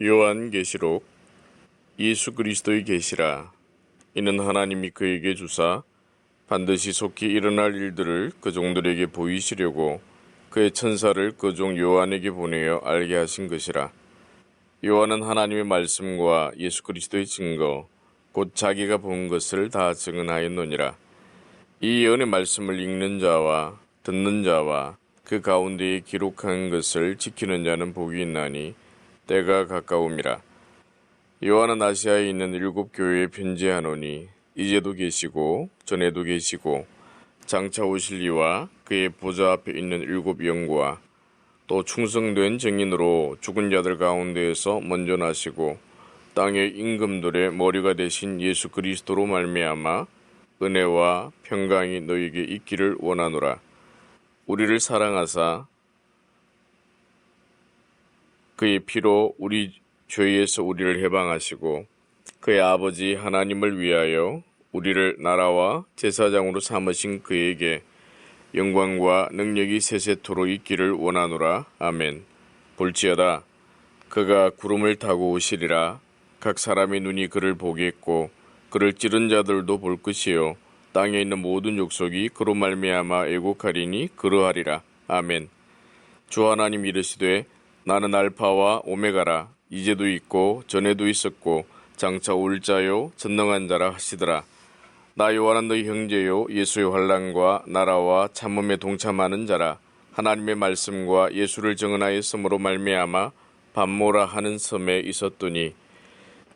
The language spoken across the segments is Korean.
요한계시록. 예수 그리스도의 계시라. 이는 하나님이 그에게 주사 반드시 속히 일어날 일들을 그 종들에게 보이시려고 그의 천사를 그 종 요한에게 보내어 알게 하신 것이라. 요한은 하나님의 말씀과 예수 그리스도의 증거 곧 자기가 본 것을 다 증언하였느니라. 이 예언의 말씀을 읽는 자와 듣는 자와 그 가운데에 기록한 것을 지키는 자는 복이 있나니 때가 가까움이라. 요한은 아시아에 있는 7 교회에 편지하노니 이제도 계시고 전에도 계시고 장차 오실 이와 그의 보좌 앞에 있는 7 영과 또 충성된 증인으로 죽은 자들 가운데에서 먼저 나시고 땅의 임금들의 머리가 되신 예수 그리스도로 말미암아 은혜와 평강이 너희에게 있기를 원하노라. 우리를 사랑하사 그의 피로 우리 죄에서 우리를 해방하시고 그의 아버지 하나님을 위하여 우리를 나라와 제사장으로 삼으신 그에게 영광과 능력이 세세토록 있기를 원하노라. 아멘. 볼지어다 그가 구름을 타고 오시리라. 각 사람의 눈이 그를 보겠고 그를 찌른 자들도 볼 것이요 땅에 있는 모든 족속이 그로 말미암아 애곡하리니 그러하리라. 아멘. 주 하나님 이르시되 나는 알파와 오메가라. 이제도 있고 전에도 있었고 장차 올 자요 전능한 자라 하시더라. 나 요한은 너희 형제요 예수의 환난과 나라와 참음에 동참하는 자라. 하나님의 말씀과 예수를 증언하였으므로 말미암아 밤모라 하는 섬에 있었더니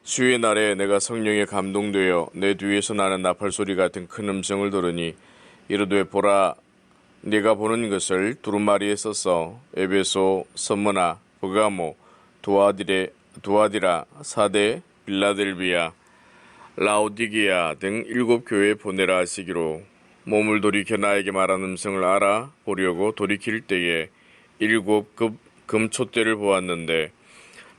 수요의 날에 내가 성령에 감동되어 내 뒤에서 나는 나팔소리 같은 큰 음성을 들으니 이르되 보라 네가 보는 것을 두루마리에 써서 에베소, 서머나, 버가모, 두아디라, 사데, 빌라델비아, 라오디게아 등 7 교회에 보내라 하시기로 몸을 돌이켜 나에게 말한 음성을 알아보려고 돌이킬 때에 7 금촛대를 보았는데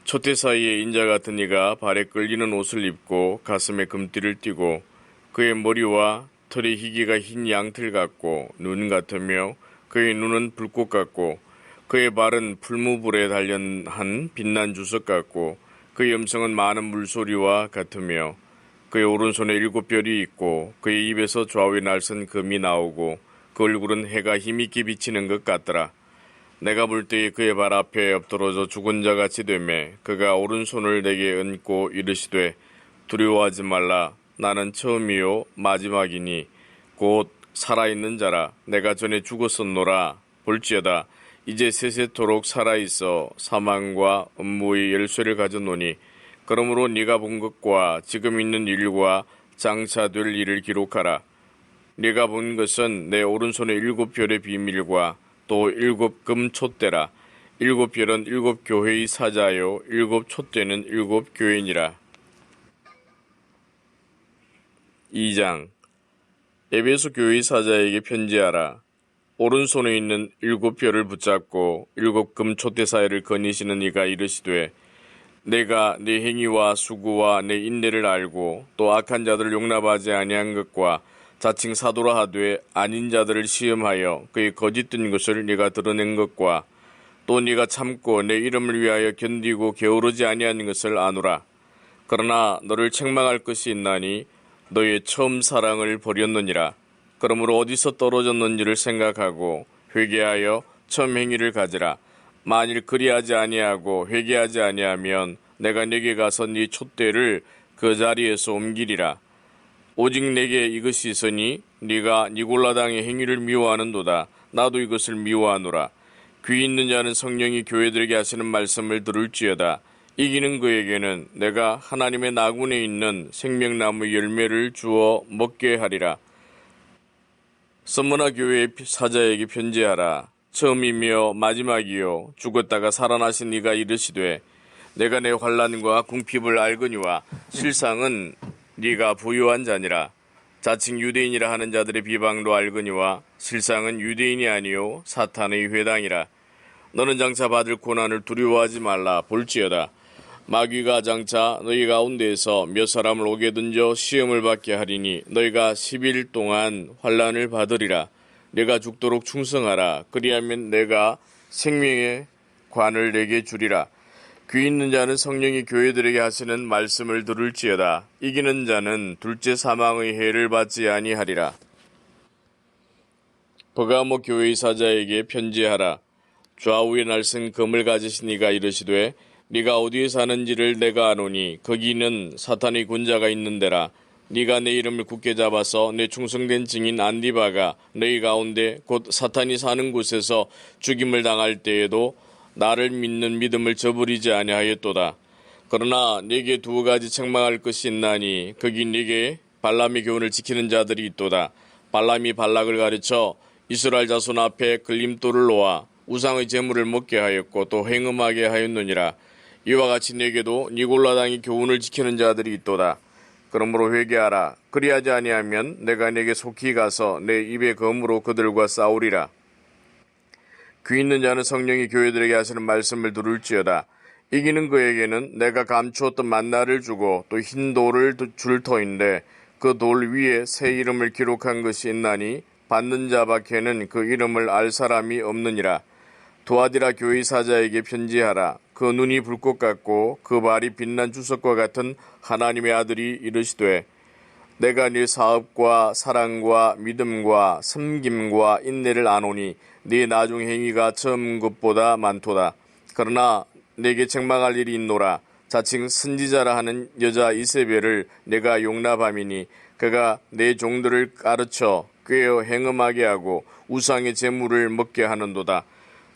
촛대 사이에 인자 같은 이가 발에 끌리는 옷을 입고 가슴에 금띠를 띠고 그의 머리와 털의 희기가 흰 양틀 같고 눈 같으며 그의 눈은 불꽃 같고 그의 발은 풀무불에 단련한 빛난 주석 같고 그의 음성은 많은 물소리와 같으며 그의 오른손에 7 별이 있고 그의 입에서 좌우에 날선 금이 나오고 그 얼굴은 해가 힘있게 비치는 것 같더라. 내가 볼 때에 그의 발 앞에 엎드러져 죽은 자같이 되매 그가 오른손을 내게 얹고 이르시되 두려워하지 말라. 나는 처음이요 마지막이니 곧 살아있는 자라. 내가 전에 죽었었노라. 볼지어다 이제 세세토록 살아있어 사망과 음부의 열쇠를 가졌노니 그러므로 네가 본 것과 지금 있는 일과 장차 될 일을 기록하라. 네가 본 것은 내 오른손의 7 별의 비밀과 또 7 금촛대라. 7 별은 7 교회의 사자요 7 촛대는 7 교회니라. 2장. 에베소 교회의 사자에게 편지하라. 오른손에 있는 7 별을 붙잡고 7 금촛대 사이를 거니시는 이가 이르시되 내가 네 행위와 수고와 내 인내를 알고 또 악한 자들을 용납하지 아니한 것과 자칭 사도라 하되 아닌 자들을 시험하여 그의 거짓된 것을 네가 드러낸 것과 또 네가 참고 내 이름을 위하여 견디고 게으르지 아니한 것을 아노라. 그러나 너를 책망할 것이 있나니 너의 처음 사랑을 버렸느니라. 그러므로 어디서 떨어졌는지를 생각하고 회개하여 처음 행위를 가지라. 만일 그리하지 아니하고 회개하지 아니하면 내가 네게 가서 네 촛대를 그 자리에서 옮기리라. 오직 내게 이것이 있으니 네가 니골라당의 행위를 미워하는도다. 나도 이것을 미워하노라. 귀 있는 자는 성령이 교회들에게 하시는 말씀을 들을지어다. 이기는 그에게는 내가 하나님의 나군에 있는 생명나무 열매를 주어 먹게 하리라. 서머나 교회의 사자에게 편지하라. 처음이며 마지막이요 죽었다가 살아나신 이가 이르시되 내가 내 환난과 궁핍을 알거니와 실상은 네가 부유한 자니라. 자칭 유대인이라 하는 자들의 비방도 알거니와 실상은 유대인이 아니요 사탄의 회당이라. 너는 장차 받을 고난을 두려워하지 말라. 볼지어다 마귀가 장차 너희 가운데에서 몇 사람을 오게 던져 시험을 받게 하리니 너희가 10일 동안 환난을 받으리라. 내가 죽도록 충성하라. 그리하면 내가 생명의 관을 내게 주리라. 귀 있는 자는 성령이 교회들에게 하시는 말씀을 들을지어다. 이기는 자는 둘째 사망의 해를 받지 아니하리라. 버가모 교회의 사자에게 편지하라. 좌우에 날선 검을 가지신 이가 이르시되 네가 어디에 사는지를 내가 아노니 거기는 사탄의 군자가 있는 데라. 네가 내 이름을 굳게 잡아서 내 충성된 증인 안디바가 너희 가운데 곧 사탄이 사는 곳에서 죽임을 당할 때에도 나를 믿는 믿음을 저버리지 아니하였도다. 그러나 네게 두 가지 책망할 것이 있나니 거기 네게 발람의 교훈을 지키는 자들이 있도다. 발람이 발락을 가르쳐 이스라엘 자손 앞에 걸림돌을 놓아 우상의 제물을 먹게 하였고 또 행음하게 하였느니라. 이와 같이 네게도 니골라당의 교훈을 지키는 자들이 있도다. 그러므로 회개하라. 그리하지 아니하면 내가 네게 속히 가서 내 입의 검으로 그들과 싸우리라. 귀 있는 자는 성령이 교회들에게 하시는 말씀을 들을지어다. 이기는 그에게는 내가 감추었던 만나를 주고 또 흰 돌을 줄 터인데 그 돌 위에 새 이름을 기록한 것이 있나니 받는 자 밖에는 그 이름을 알 사람이 없느니라. 두아디라 교회 사자에게 편지하라. 그 눈이 불꽃 같고 그 발이 빛난 주석과 같은 하나님의 아들이 이르시되 내가 네 사업과 사랑과 믿음과 섬김과 인내를 아노니 네 나중 행위가 처음 것보다 많도다. 그러나 내게 책망할 일이 있노라. 자칭 선지자라 하는 여자 이세벨을 내가 용납함이니 그가 내 종들을 가르쳐 꾀어 행음하게 하고 우상의 제물을 먹게 하는도다.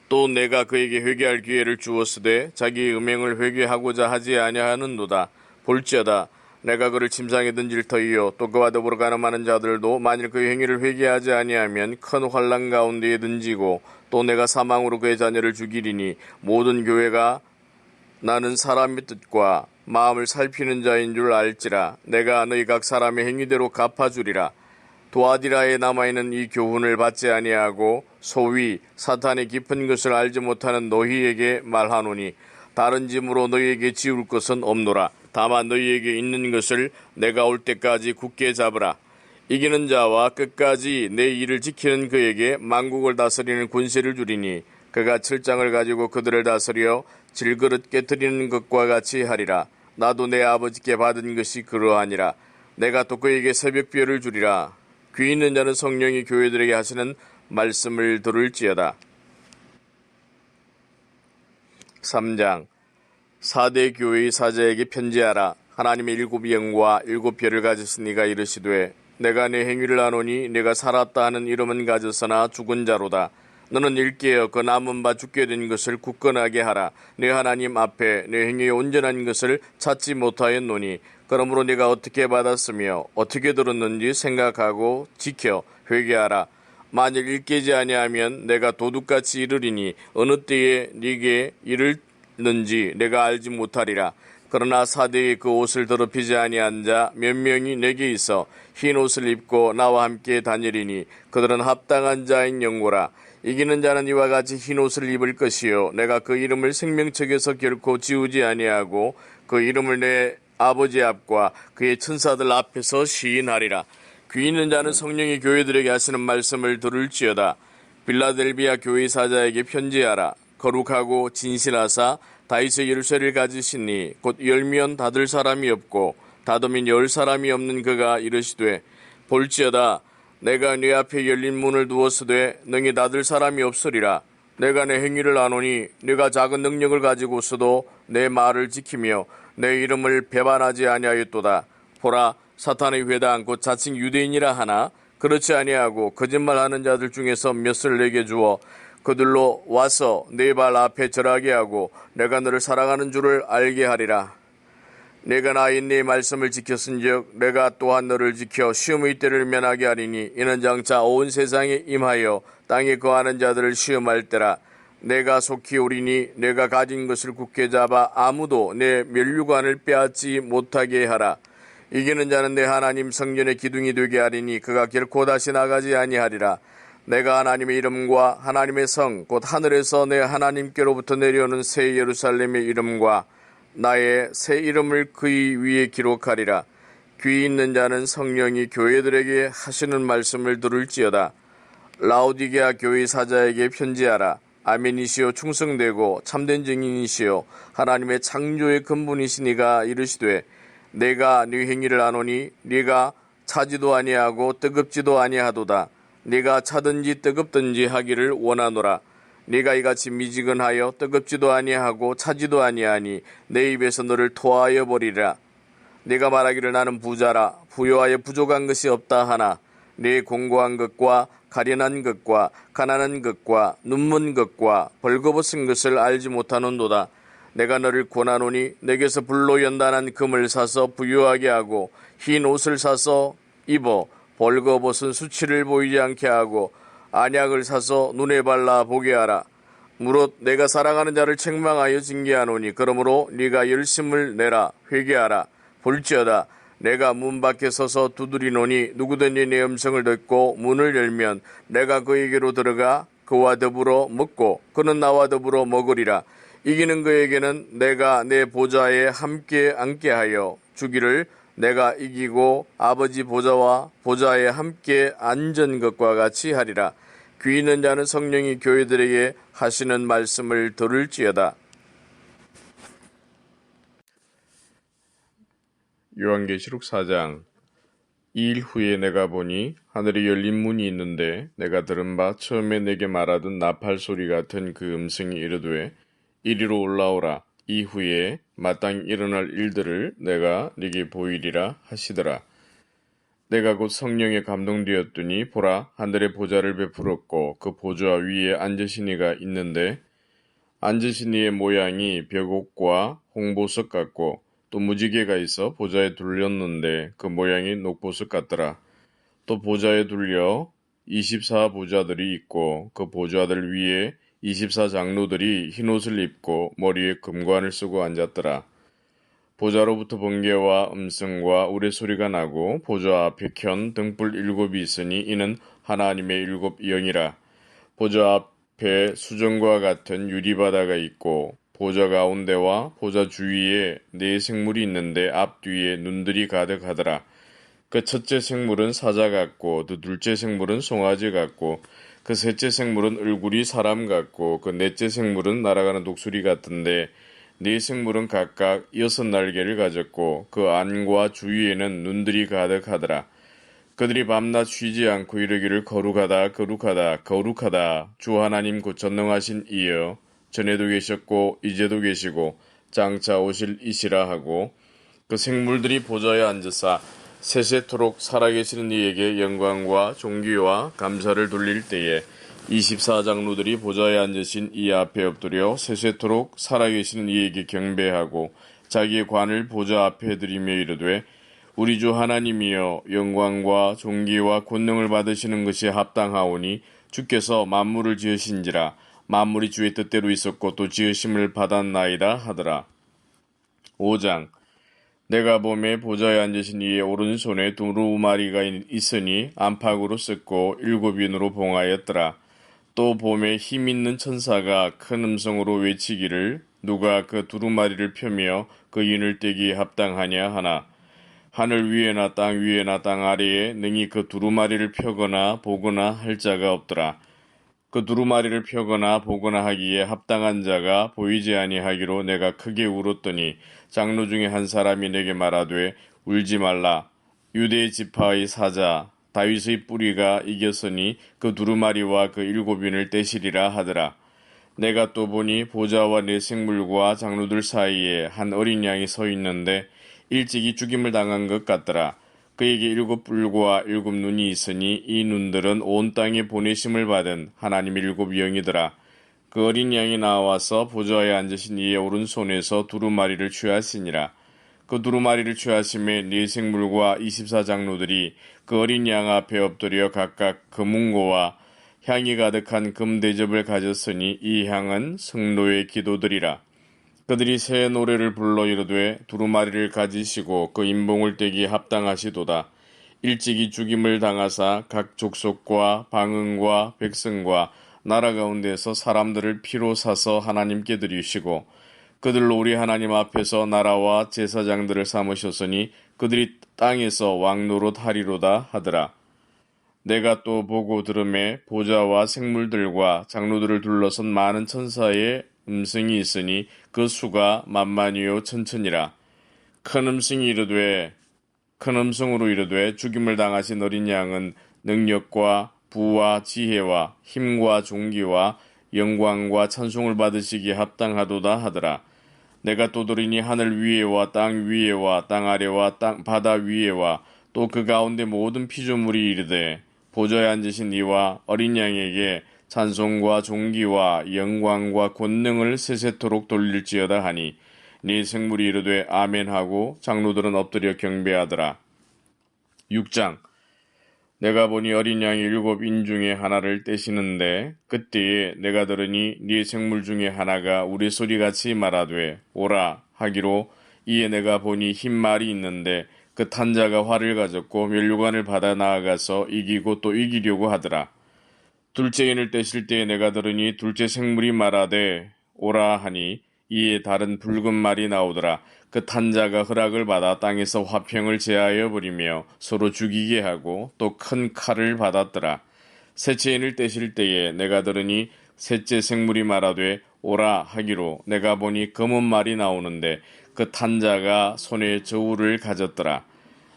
또 내가 그에게 회개할 기회를 주었으되 자기의 음행을 회개하고자 하지 아니하는도다. 볼지어다. 내가 그를 침상에 던질 터이요 또 그와 더불어 가늠하는 자들도 만일 그의 행위를 회개하지 아니하면 큰 환난 가운데에 던지고 또 내가 사망으로 그의 자녀를 죽이리니 모든 교회가 나는 사람의 뜻과 마음을 살피는 자인 줄 알지라. 내가 너희 각 사람의 행위대로 갚아주리라. 두아디라에 남아있는 이 교훈을 받지 아니하고 소위 사탄의 깊은 것을 알지 못하는 너희에게 말하노니 다른 짐으로 너희에게 지울 것은 없노라. 다만 너희에게 있는 것을 내가 올 때까지 굳게 잡으라. 이기는 자와 끝까지 내 일을 지키는 그에게 만국을 다스리는 권세를 주리니 그가 철장을 가지고 그들을 다스려 질그릇 깨뜨리는 것과 같이 하리라. 나도 내 아버지께 받은 것이 그러하니라. 내가 또 그에게 새벽별을 주리라. 귀 있는 자는 성령이 교회들에게 하시는 말씀을 들을지어다. 3장 사대 교회의 사자에게 편지하라. 하나님의 일곱 영과 일곱 별을 가졌으니 이가 이르시되 내가 내 행위를 아노니 내가 살았다 하는 이름은 가졌으나 죽은 자로다. 너는 일깨어 그 남은 바 죽게 된 것을 굳건하게 하라. 내 하나님 앞에 내 행위의 온전한 것을 찾지 못하였노니 그러므로 네가 어떻게 받았으며 어떻게 들었는지 생각하고 지켜 회개하라. 만일 일깨지 아니하면 내가 도둑같이 이르리니 어느 때에 네게 이르는지 내가 알지 못하리라. 그러나 사대의 그 옷을 더럽히지 아니한 자 몇 명이 내게 있어 흰 옷을 입고 나와 함께 다니리니 그들은 합당한 자인 영고라. 이기는 자는 이와 같이 흰 옷을 입을 것이요 내가 그 이름을 생명책에서 결코 지우지 아니하고 그 이름을 내 아버지 앞과 그의 천사들 앞에서 시인하리라. 귀 있는 자는 성령이 교회들에게 하시는 말씀을 들을지어다. 빌라델비아 교회 사자에게 편지하라. 거룩하고 진실하사 다윗의 열쇠를 가지시니 곧 열면 닫을 사람이 없고 닫으면 열 사람이 없는 그가 이르시되 볼지어다. 내가 네 앞에 열린 문을 두었으되 능히 닫을 사람이 없으리라. 내가 내 행위를 아노니 네가 작은 능력을 가지고서도 내 말을 지키며 내 이름을 배반하지 아니하였도다. 보라, 사탄의 회당 곧 자칭 유대인이라 하나 그렇지 아니하고 거짓말하는 자들 중에서 몇을 내게 주어 그들로 와서 네 발 앞에 절하게 하고 내가 너를 사랑하는 줄을 알게 하리라. 내가 나인 네 말씀을 지켰은즉 내가 또한 너를 지켜 시험의 때를 면하게 하리니 이는 장차 온 세상에 임하여 땅에 거하는 자들을 시험할 때라. 내가 속히 오리니 내가 가진 것을 굳게 잡아 아무도 내 면류관을 빼앗지 못하게 하라. 이기는 자는 내 하나님 성전의 기둥이 되게 하리니 그가 결코 다시 나가지 아니하리라. 내가 하나님의 이름과 하나님의 성 곧 하늘에서 내 하나님께로부터 내려오는 새 예루살렘의 이름과 나의 새 이름을 그의 위에 기록하리라. 귀 있는 자는 성령이 교회들에게 하시는 말씀을 들을지어다. 라오디게아 교회 사자에게 편지하라. 아멘이시요 충성되고 참된 증인이시요 하나님의 창조의 근본이시니가 이르시되 내가 네 행위를 아노니 네가 차지도 아니하고 뜨겁지도 아니하도다. 네가 차든지 뜨겁든지 하기를 원하노라. 네가 이같이 미지근하여 뜨겁지도 아니하고 차지도 아니하니 내 입에서 너를 토하여 버리라. 네가 말하기를 나는 부자라 부요하여 부족한 것이 없다 하나 네 공고한 것과 가련한 것과 가난한 것과 눈먼 것과 벌거벗은 것을 알지 못하는도다. 내가 너를 권하노니 내게서 불로 연단한 금을 사서 부유하게 하고 흰 옷을 사서 입어 벌거벗은 수치를 보이지 않게 하고 안약을 사서 눈에 발라 보게 하라. 무릇 내가 사랑하는 자를 책망하여 징계하노니 그러므로 네가 열심을 내라. 회개하라. 볼지어다 내가 문 밖에 서서 두드리노니 누구든지 내 음성을 듣고 문을 열면 내가 그에게로 들어가 그와 더불어 먹고 그는 나와 더불어 먹으리라. 이기는 그에게는 내가 내 보좌에 함께 앉게 하여 주기를 내가 이기고 아버지 보좌와 보좌에 함께 앉은 것과 같이 하리라. 귀 있는 자는 성령이 교회들에게 하시는 말씀을 들을지어다. 요한계시록 4장. 이 일 후에 내가 보니 하늘에 열린 문이 있는데 내가 들은 바 처음에 내게 말하던 나팔 소리 같은 그 음성이 이르되 이리로 올라오라. 이후에 마땅히 일어날 일들을 내가 네게 보이리라 하시더라. 내가 곧 성령에 감동되었더니 보라 하늘에 보좌를 베풀었고 그 보좌 위에 앉으신 이가 있는데 앉으신 이의 모양이 벽옥과 홍보석 같고 또 무지개가 있어 보좌에 둘렸는데 그 모양이 녹보석 같더라. 또 보좌에 둘려 24보좌들이 있고 그 보좌들 위에 24장로들이 흰옷을 입고 머리에 금관을 쓰고 앉았더라. 보좌로부터 번개와 음성과 우레소리가 나고 보좌 앞에 켠 등불 7이 있으니 이는 하나님의 7 영이라. 보좌 앞에 수정과 같은 유리바다가 있고 보좌 가운데와 보좌 주위에 4 생물이 있는데 앞뒤에 눈들이 가득하더라. 그 첫째 생물은 사자 같고 그 둘째 생물은 송아지 같고 그 셋째 생물은 얼굴이 사람 같고 그 넷째 생물은 날아가는 독수리 같은데 4 생물은 각각 6 날개를 가졌고 그 안과 주위에는 눈들이 가득하더라. 그들이 밤낮 쉬지 않고 이르기를 거룩하다 거룩하다 거룩하다 주 하나님 곧 전능하신 이여 전에도 계셨고 이제도 계시고 장차 오실 이시라 하고 그 생물들이 보좌에 앉으사 세세토록 살아계시는 이에게 영광과 존귀와 감사를 돌릴 때에 24장로들이 보좌에 앉으신 이 앞에 엎드려 세세토록 살아계시는 이에게 경배하고 자기의 관을 보좌 앞에 드리며 이르되 우리 주 하나님이여 영광과 존귀와 권능을 받으시는 것이 합당하오니 주께서 만물을 지으신지라 만물이 주의 뜻대로 있었고 또 지으심을 받았나이다 하더라. 5장. 내가 보매 보좌에 앉으신 이의 오른손에 두루마리가 있으니 안팎으로 쓰고 7인으로 봉하였더라. 또 보매 힘있는 천사가 큰 음성으로 외치기를 누가 그 두루마리를 펴며 그 인을 떼기에 합당하냐 하나 하늘 위에나 땅 위에나 땅 아래에 능히 그 두루마리를 펴거나 보거나 할 자가 없더라. 그 두루마리를 펴거나 보거나 하기에 합당한 자가 보이지 아니하기로 내가 크게 울었더니 장로 중에 한 사람이 내게 말하되 울지 말라. 유대 지파의 사자 다윗의 뿌리가 이겼으니 그 두루마리와 그 7인을 떼시리라 하더라. 내가 또 보니 보좌와 4 생물과 장로들 사이에 한 어린 양이 서 있는데 일찍이 죽임을 당한 것 같더라. 그에게 7 뿔과 7 눈이 있으니 이 눈들은 온 땅에 보내심을 받은 하나님의 7 영이더라. 그 어린 양이 나와서 보좌에 앉으신 이의 오른손에서 두루마리를 취하시니라. 그 두루마리를 취하심에 4 생물과 24장로들이 그 어린 양 앞에 엎드려 각각 금은고와 향이 가득한 금대접을 가졌으니 이 향은 성도의 기도들이라. 그들이 새 노래를 불러 이르되 두루마리를 가지시고 그 인봉을 떼기 합당하시도다. 일찍이 죽임을 당하사 각 족속과 방언과 백성과 나라 가운데서 사람들을 피로 사서 하나님께 드리시고 그들로 우리 하나님 앞에서 나라와 제사장들을 삼으셨으니 그들이 땅에서 왕노릇 하리로다 하더라. 내가 또 보고 들음에 보좌와 생물들과 장로들을 둘러선 많은 천사의 음성이 있으니 그 수가 만만이요 천천이라. 큰 음성으로 이르되 죽임을 당하신 어린 양은 능력과 부와 지혜와 힘과 존귀와 영광과 찬송을 받으시기에 합당하도다 하더라. 내가 또 들으니 하늘 위에와 땅 위에와 땅 아래와 바다 위에와 또 그 가운데 모든 피조물이 이르되 보좌에 앉으신 이와 어린 양에게 찬송과 존귀와 영광과 권능을 세세토록 돌릴지어다 하니 네 생물이 이르되 아멘하고 장로들은 엎드려 경배하더라. 6장. 내가 보니 어린 양이 7인 중에 하나를 떼시는데 그때에 내가 들으니 네 생물 중에 하나가 우리 소리같이 말하되 오라 하기로 이에 내가 보니 흰 말이 있는데 그 탄 자가 활을 가졌고 면류관을 받아 나아가서 이기고 또 이기려고 하더라. 둘째 인을 떼실 때에 내가 들으니 둘째 생물이 말하되 오라 하니 이에 다른 붉은 말이 나오더라. 그 탄자가 허락을 받아 땅에서 화평을 제하여 버리며 서로 죽이게 하고 또 큰 칼을 받았더라. 셋째 인을 떼실 때에 내가 들으니 셋째 생물이 말하되 오라 하기로 내가 보니 검은 말이 나오는데 그 탄자가 손에 저울을 가졌더라.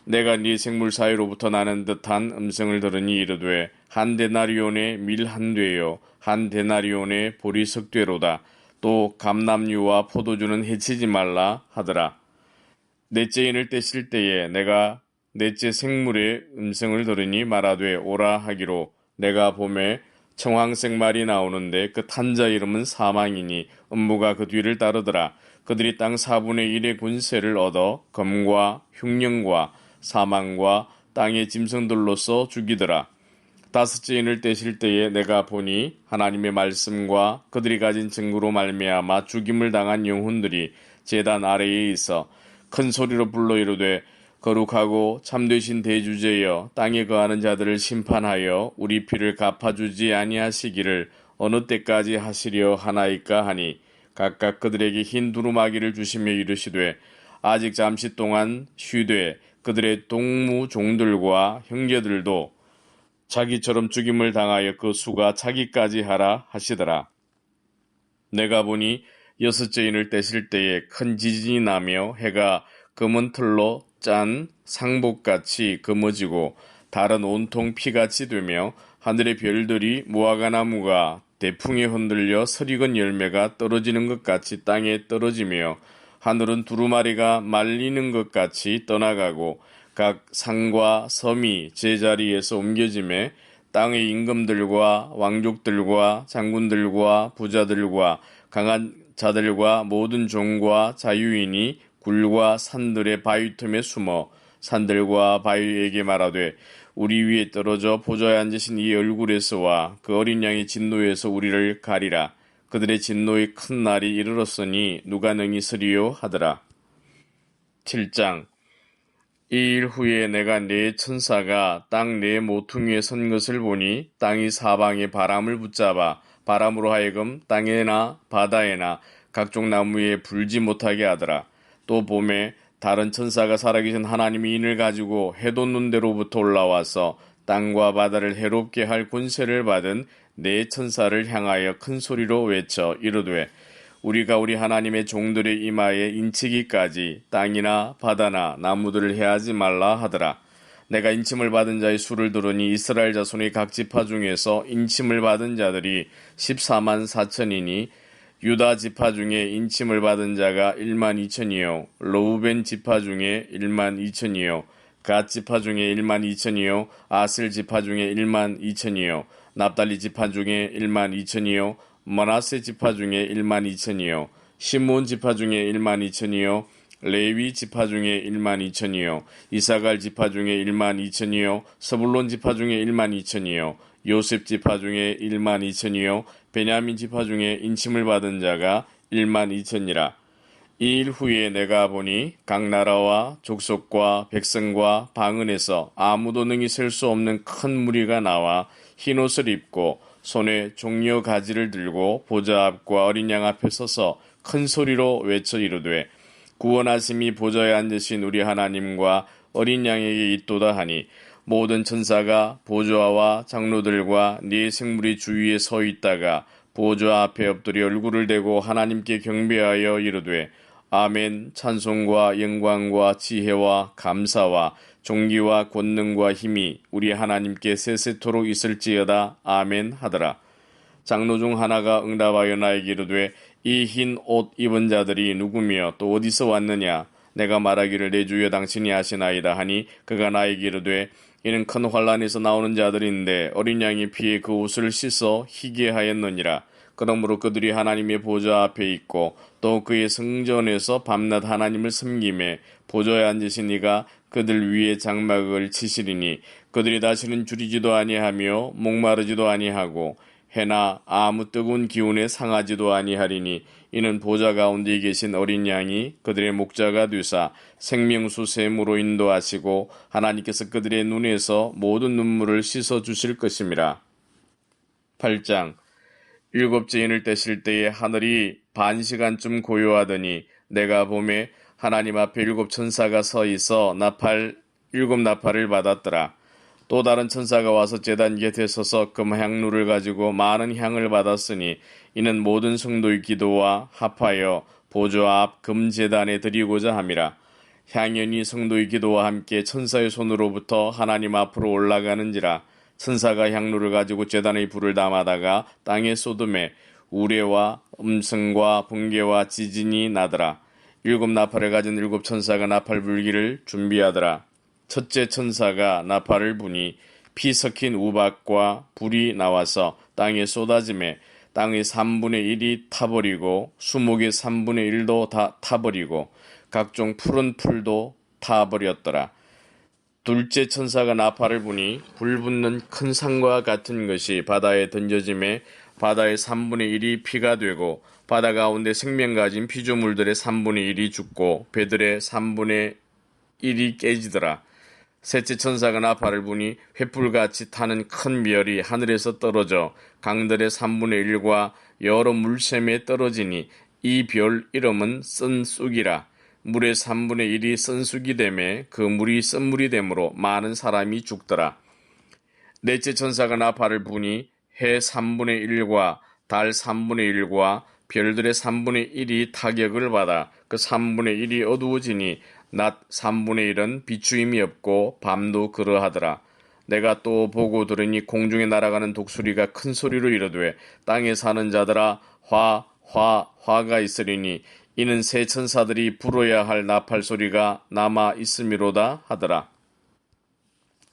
내가 네 생물 사이로부터 나는 듯한 음성을 들으니 이르되 한 데나리온의 밀 한 되요 한 데나리온의 보리 석 되로다. 또 감람류와 포도주는 해치지 말라 하더라. 넷째 인을 떼실 때에 내가 넷째 생물의 음성을 들으니 말하되 오라 하기로 내가 봄에 청황색 말이 나오는데 그 탄자 이름은 사망이니 음부가 그 뒤를 따르더라. 그들이 땅 4분의 1의 군세를 얻어 검과 흉령과 사망과 땅의 짐승들로서 죽이더라. 다섯째 인을 떼실 때에 내가 보니 하나님의 말씀과 그들이 가진 증거로 말미암아 죽임을 당한 영혼들이 제단 아래에 있어 큰 소리로 불러 이르되 거룩하고 참되신 대주제여 땅에 거하는 자들을 심판하여 우리 피를 갚아주지 아니하시기를 어느 때까지 하시려 하나이까 하니 각각 그들에게 흰 두루마기를 주시며 이르시되 아직 잠시 동안 쉬되 그들의 동무 종들과 형제들도 자기처럼 죽임을 당하여 그 수가 차기까지 하라 하시더라. 내가 보니 여섯째 인을 떼실 때에 큰 지진이 나며 해가 검은 틀로 짠 상복같이 검어지고 달은 온통 피같이 되며 하늘의 별들이 무화과나무가 대풍에 흔들려 설익은 열매가 떨어지는 것 같이 땅에 떨어지며 하늘은 두루마리가 말리는 것 같이 떠나가고 각 산과 섬이 제자리에서 옮겨짐에 땅의 임금들과 왕족들과 장군들과 부자들과 강한 자들과 모든 종과 자유인이 굴과 산들의 바위 틈에 숨어 산들과 바위에게 말하되 우리 위에 떨어져 보좌에 앉으신 이 얼굴에서와 그 어린 양의 진노에서 우리를 가리라. 그들의 진노의 큰 날이 이르렀으니 누가 능히 서리요 하더라. 7장. 이 일 후에 내가 네 천사가 땅 네 모퉁이에 선 것을 보니 땅이 사방에 바람을 붙잡아 바람으로 하여금 땅에나 바다에나 각종 나무에 불지 못하게 하더라. 또 봄에 다른 천사가 살아계신 하나님의 인을 가지고 해돋는 데로부터 올라와서 땅과 바다를 해롭게 할 권세를 받은 네 천사를 향하여 큰 소리로 외쳐 이르되 우리가 우리 하나님의 종들의 이마에 인치기까지 땅이나 바다나 나무들을 해하지 말라 하더라. 내가 인침을 받은 자의 수를 들으니 이스라엘 자손의 각 지파 중에서 인침을 받은 자들이 14만 4천이니 유다 지파 중에 인침을 받은 자가 1만 2천이요 르우벤 지파 중에 1만 2천이요 갓 지파 중에 1만 2천이요 아셀 지파 중에 1만 2천이요 납달리 지파 중에 1만 2천이요 므낫세 지파 중에 1만 2천이요 시므온 지파 중에 1만 2천이요 레위 지파 중에 1만 2천이요 이사갈 지파 중에 1만 2천이요 스불론 지파 중에 1만 2천이요 요셉 지파 중에 1만 2천이요 베냐민 지파 중에 인침을 받은 자가 1만 2천이라. 이 일 후에 내가 보니 각 나라와 족속과 백성과 방언에서 아무도 능히 셀 수 없는 큰 무리가 나와 흰옷을 입고 손에 종려 가지를 들고 보좌 앞과 어린 양 앞에 서서 큰 소리로 외쳐 이르되 구원하심이 보좌에 앉으신 우리 하나님과 어린 양에게 있도다 하니 모든 천사가 보좌와 장로들과 네 생물이 주위에 서 있다가 보좌 앞에 엎드려 얼굴을 대고 하나님께 경배하여 이르되 아멘. 찬송과 영광과 지혜와 감사와 존귀와 권능과 힘이 우리 하나님께 세세토록 있을지어다. 아멘 하더라. 장로 중 하나가 응답하여 나에게 이르되 이 흰 옷 입은 자들이 누구며 또 어디서 왔느냐? 내가 말하기를 내 주여 당신이 아시나이다 하니 그가 나에게 이르되 이는 큰 환란에서 나오는 자들인데 어린 양의 피에 그 옷을 씻어 희게 하였느니라. 그러므로 그들이 하나님의 보좌 앞에 있고 또 그의 성전에서 밤낮 하나님을 섬김에 보좌에 앉으신 이가 그들 위에 장막을 치시리니 그들이 다시는 줄이지도 아니하며 목마르지도 아니하고 해나 아무 뜨거운 기운에 상하지도 아니하리니 이는 보좌 가운데 계신 어린 양이 그들의 목자가 되사 생명수 샘으로 인도하시고 하나님께서 그들의 눈에서 모든 눈물을 씻어 주실 것임이라. 8장. 일곱째 인을 떼실 때에 하늘이 반시간쯤 고요하더니 내가 보매 하나님 앞에 일곱 천사가 서 있어 일곱 나팔을 받았더라. 또 다른 천사가 와서 제단 곁에 서서 금향루를 가지고 많은 향을 받았으니 이는 모든 성도의 기도와 합하여 보좌 앞 금제단에 드리고자 함이라. 향연이 성도의 기도와 함께 천사의 손으로부터 하나님 앞으로 올라가는지라. 천사가 향루를 가지고 제단의 불을 담아다가 땅에 쏟음에 우레와 음성과 번개와 지진이 나더라. 일곱 나팔을 가진 일곱 천사가 나팔 불기를 준비하더라. 첫째 천사가 나팔을 부니 피 섞인 우박과 불이 나와서 땅에 쏟아짐에 땅의 3분의 1이 타버리고 수목의 3분의 1도 다 타버리고 각종 푸른 풀도 타버렸더라. 둘째 천사가 나팔을 부니 불 붙는 큰 산과 같은 것이 바다에 던져짐에 바다의 3분의 1이 피가 되고 바다 가운데 생명 가진 피조물들의 3분의 1이 죽고 배들의 3분의 1이 깨지더라. 셋째 천사가 나팔을 부니 횃불같이 타는 큰 별이 하늘에서 떨어져 강들의 3분의 1과 여러 물샘에 떨어지니 이 별 이름은 쓴쑥이라. 물의 3분의 1이 쓴쑥이 되매 그 물이 쓴물이 되므로 많은 사람이 죽더라. 넷째 천사가 나팔을 부니 해 3분의 1과 달 3분의 1과 별들의 3분의 1이 타격을 받아 그 3분의 1이 어두워지니 낮 3분의 1은 비추임이 없고 밤도 그러하더라. 내가 또 보고 들으니 공중에 날아가는 독수리가 큰 소리로 이르되 땅에 사는 자들아 화가 있으리니 이는 새 천사들이 불어야 할 나팔 소리가 남아 있음이로다 하더라.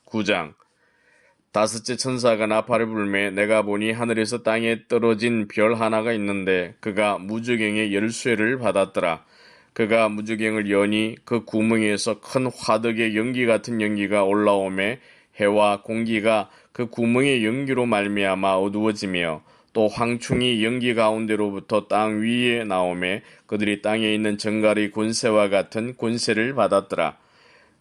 9장. 다섯째 천사가 나팔을 불매 내가 보니 하늘에서 땅에 떨어진 별 하나가 있는데 그가 무저갱의 열쇠를 받았더라. 그가 무저갱을 여니 그 구멍에서 큰 화덕의 연기 같은 연기가 올라오매 해와 공기가 그 구멍의 연기로 말미암아 어두워지며 또 황충이 연기 가운데로부터 땅 위에 나오매 그들이 땅에 있는 정갈의 권세와 같은 권세를 받았더라.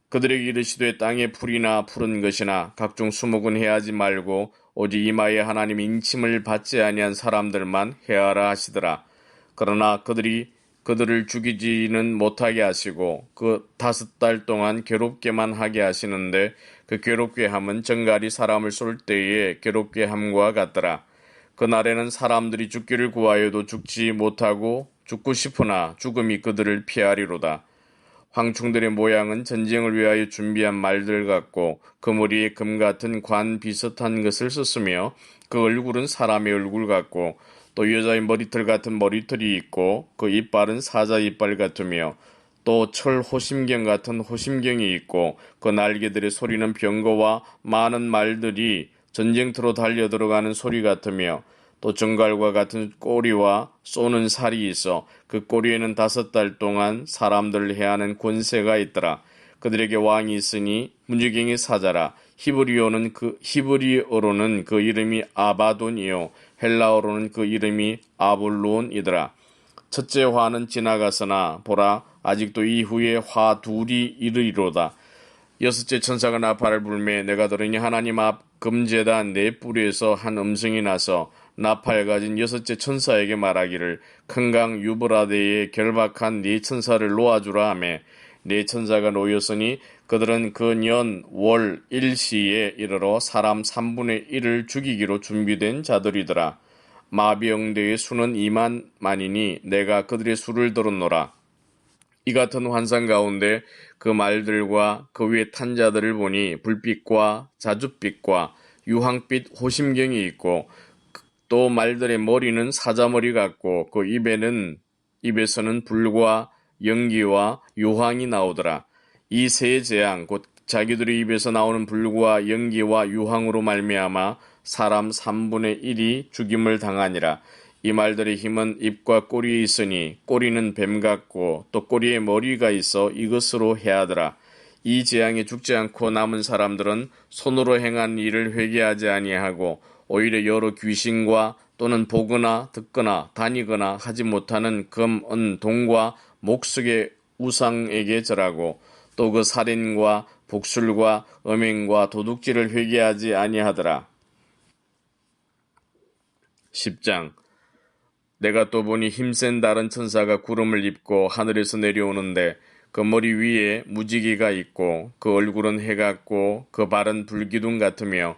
그들에게 이르시되 땅에 풀이나 푸른 것이나 각종 수목은 해하지 말고 오직 이마에 하나님 인침을 받지 아니한 사람들만 해하라 하시더라. 그러나 그들을 죽이지는 못하게 하시고 그 5달 동안 괴롭게만 하게 하시는데 그 괴롭게 함은 정갈이 사람을 쏠 때에 괴롭게 함과 같더라. 그날에는 사람들이 죽기를 구하여도 죽지 못하고 죽고 싶으나 죽음이 그들을 피하리로다. 황충들의 모양은 전쟁을 위하여 준비한 말들 같고 그 머리에 금 같은 관 비슷한 것을 썼으며 그 얼굴은 사람의 얼굴 같고 또 여자의 머리털 같은 머리털이 있고 그 이빨은 사자 이빨 같으며 또 철 호심경 같은 호심경이 있고 그 날개들의 소리는 병거와 많은 말들이 전쟁터로 달려들어가는 소리 같으며 또 정갈과 같은 꼬리와 쏘는 살이 있어 그 꼬리에는 5달 동안 사람들을 해하는 권세가 있더라. 그들에게 왕이 있으니 문지경의 사자라. 히브리어로는 그 이름이 아바돈이요 헬라어로는 그 이름이 아볼론이더라. 첫째 화는 지나갔으나 보라 아직도 이후에 화 둘이 이르리로다. 여섯째 천사가 나팔을 불매 내가 들으니 하나님 앞 금제단 네 뿔에서 한 음성이 나서 나팔 가진 여섯째 천사에게 말하기를 큰 강 유브라데에 결박한 네 천사를 놓아주라 하매 네 천사가 놓였으니 그들은 그 년, 월, 일시에 이르러 사람 3분의 1을 죽이기로 준비된 자들이더라. 마병대의 수는 2만만이니 내가 그들의 수를 들었노라. 이 같은 환상 가운데 그 말들과 그 위에 탄 자들을 보니 불빛과 자줏빛과 유황빛 호심경이 있고 또 말들의 머리는 사자머리 같고 그 입에서는 불과 연기와 유황이 나오더라. 이 세 재앙 곧 자기들의 입에서 나오는 불과 연기와 유황으로 말미암아 사람 3분의 1이 죽임을 당하니라. 이 말들의 힘은 입과 꼬리에 있으니 꼬리는 뱀 같고 또 꼬리에 머리가 있어 이것으로 해하더라. 이 재앙에 죽지 않고 남은 사람들은 손으로 행한 일을 회개하지 아니하고 오히려 여러 귀신과 또는 보거나 듣거나 다니거나 하지 못하는 금, 은, 동과 목석의 우상에게 절하고 또 그 살인과 복술과 음행과 도둑질을 회개하지 아니하더라. 10장 내가 또 보니 힘센 다른 천사가 구름을 입고 하늘에서 내려오는데 그 머리 위에 무지개가 있고 그 얼굴은 해 같고 그 발은 불기둥 같으며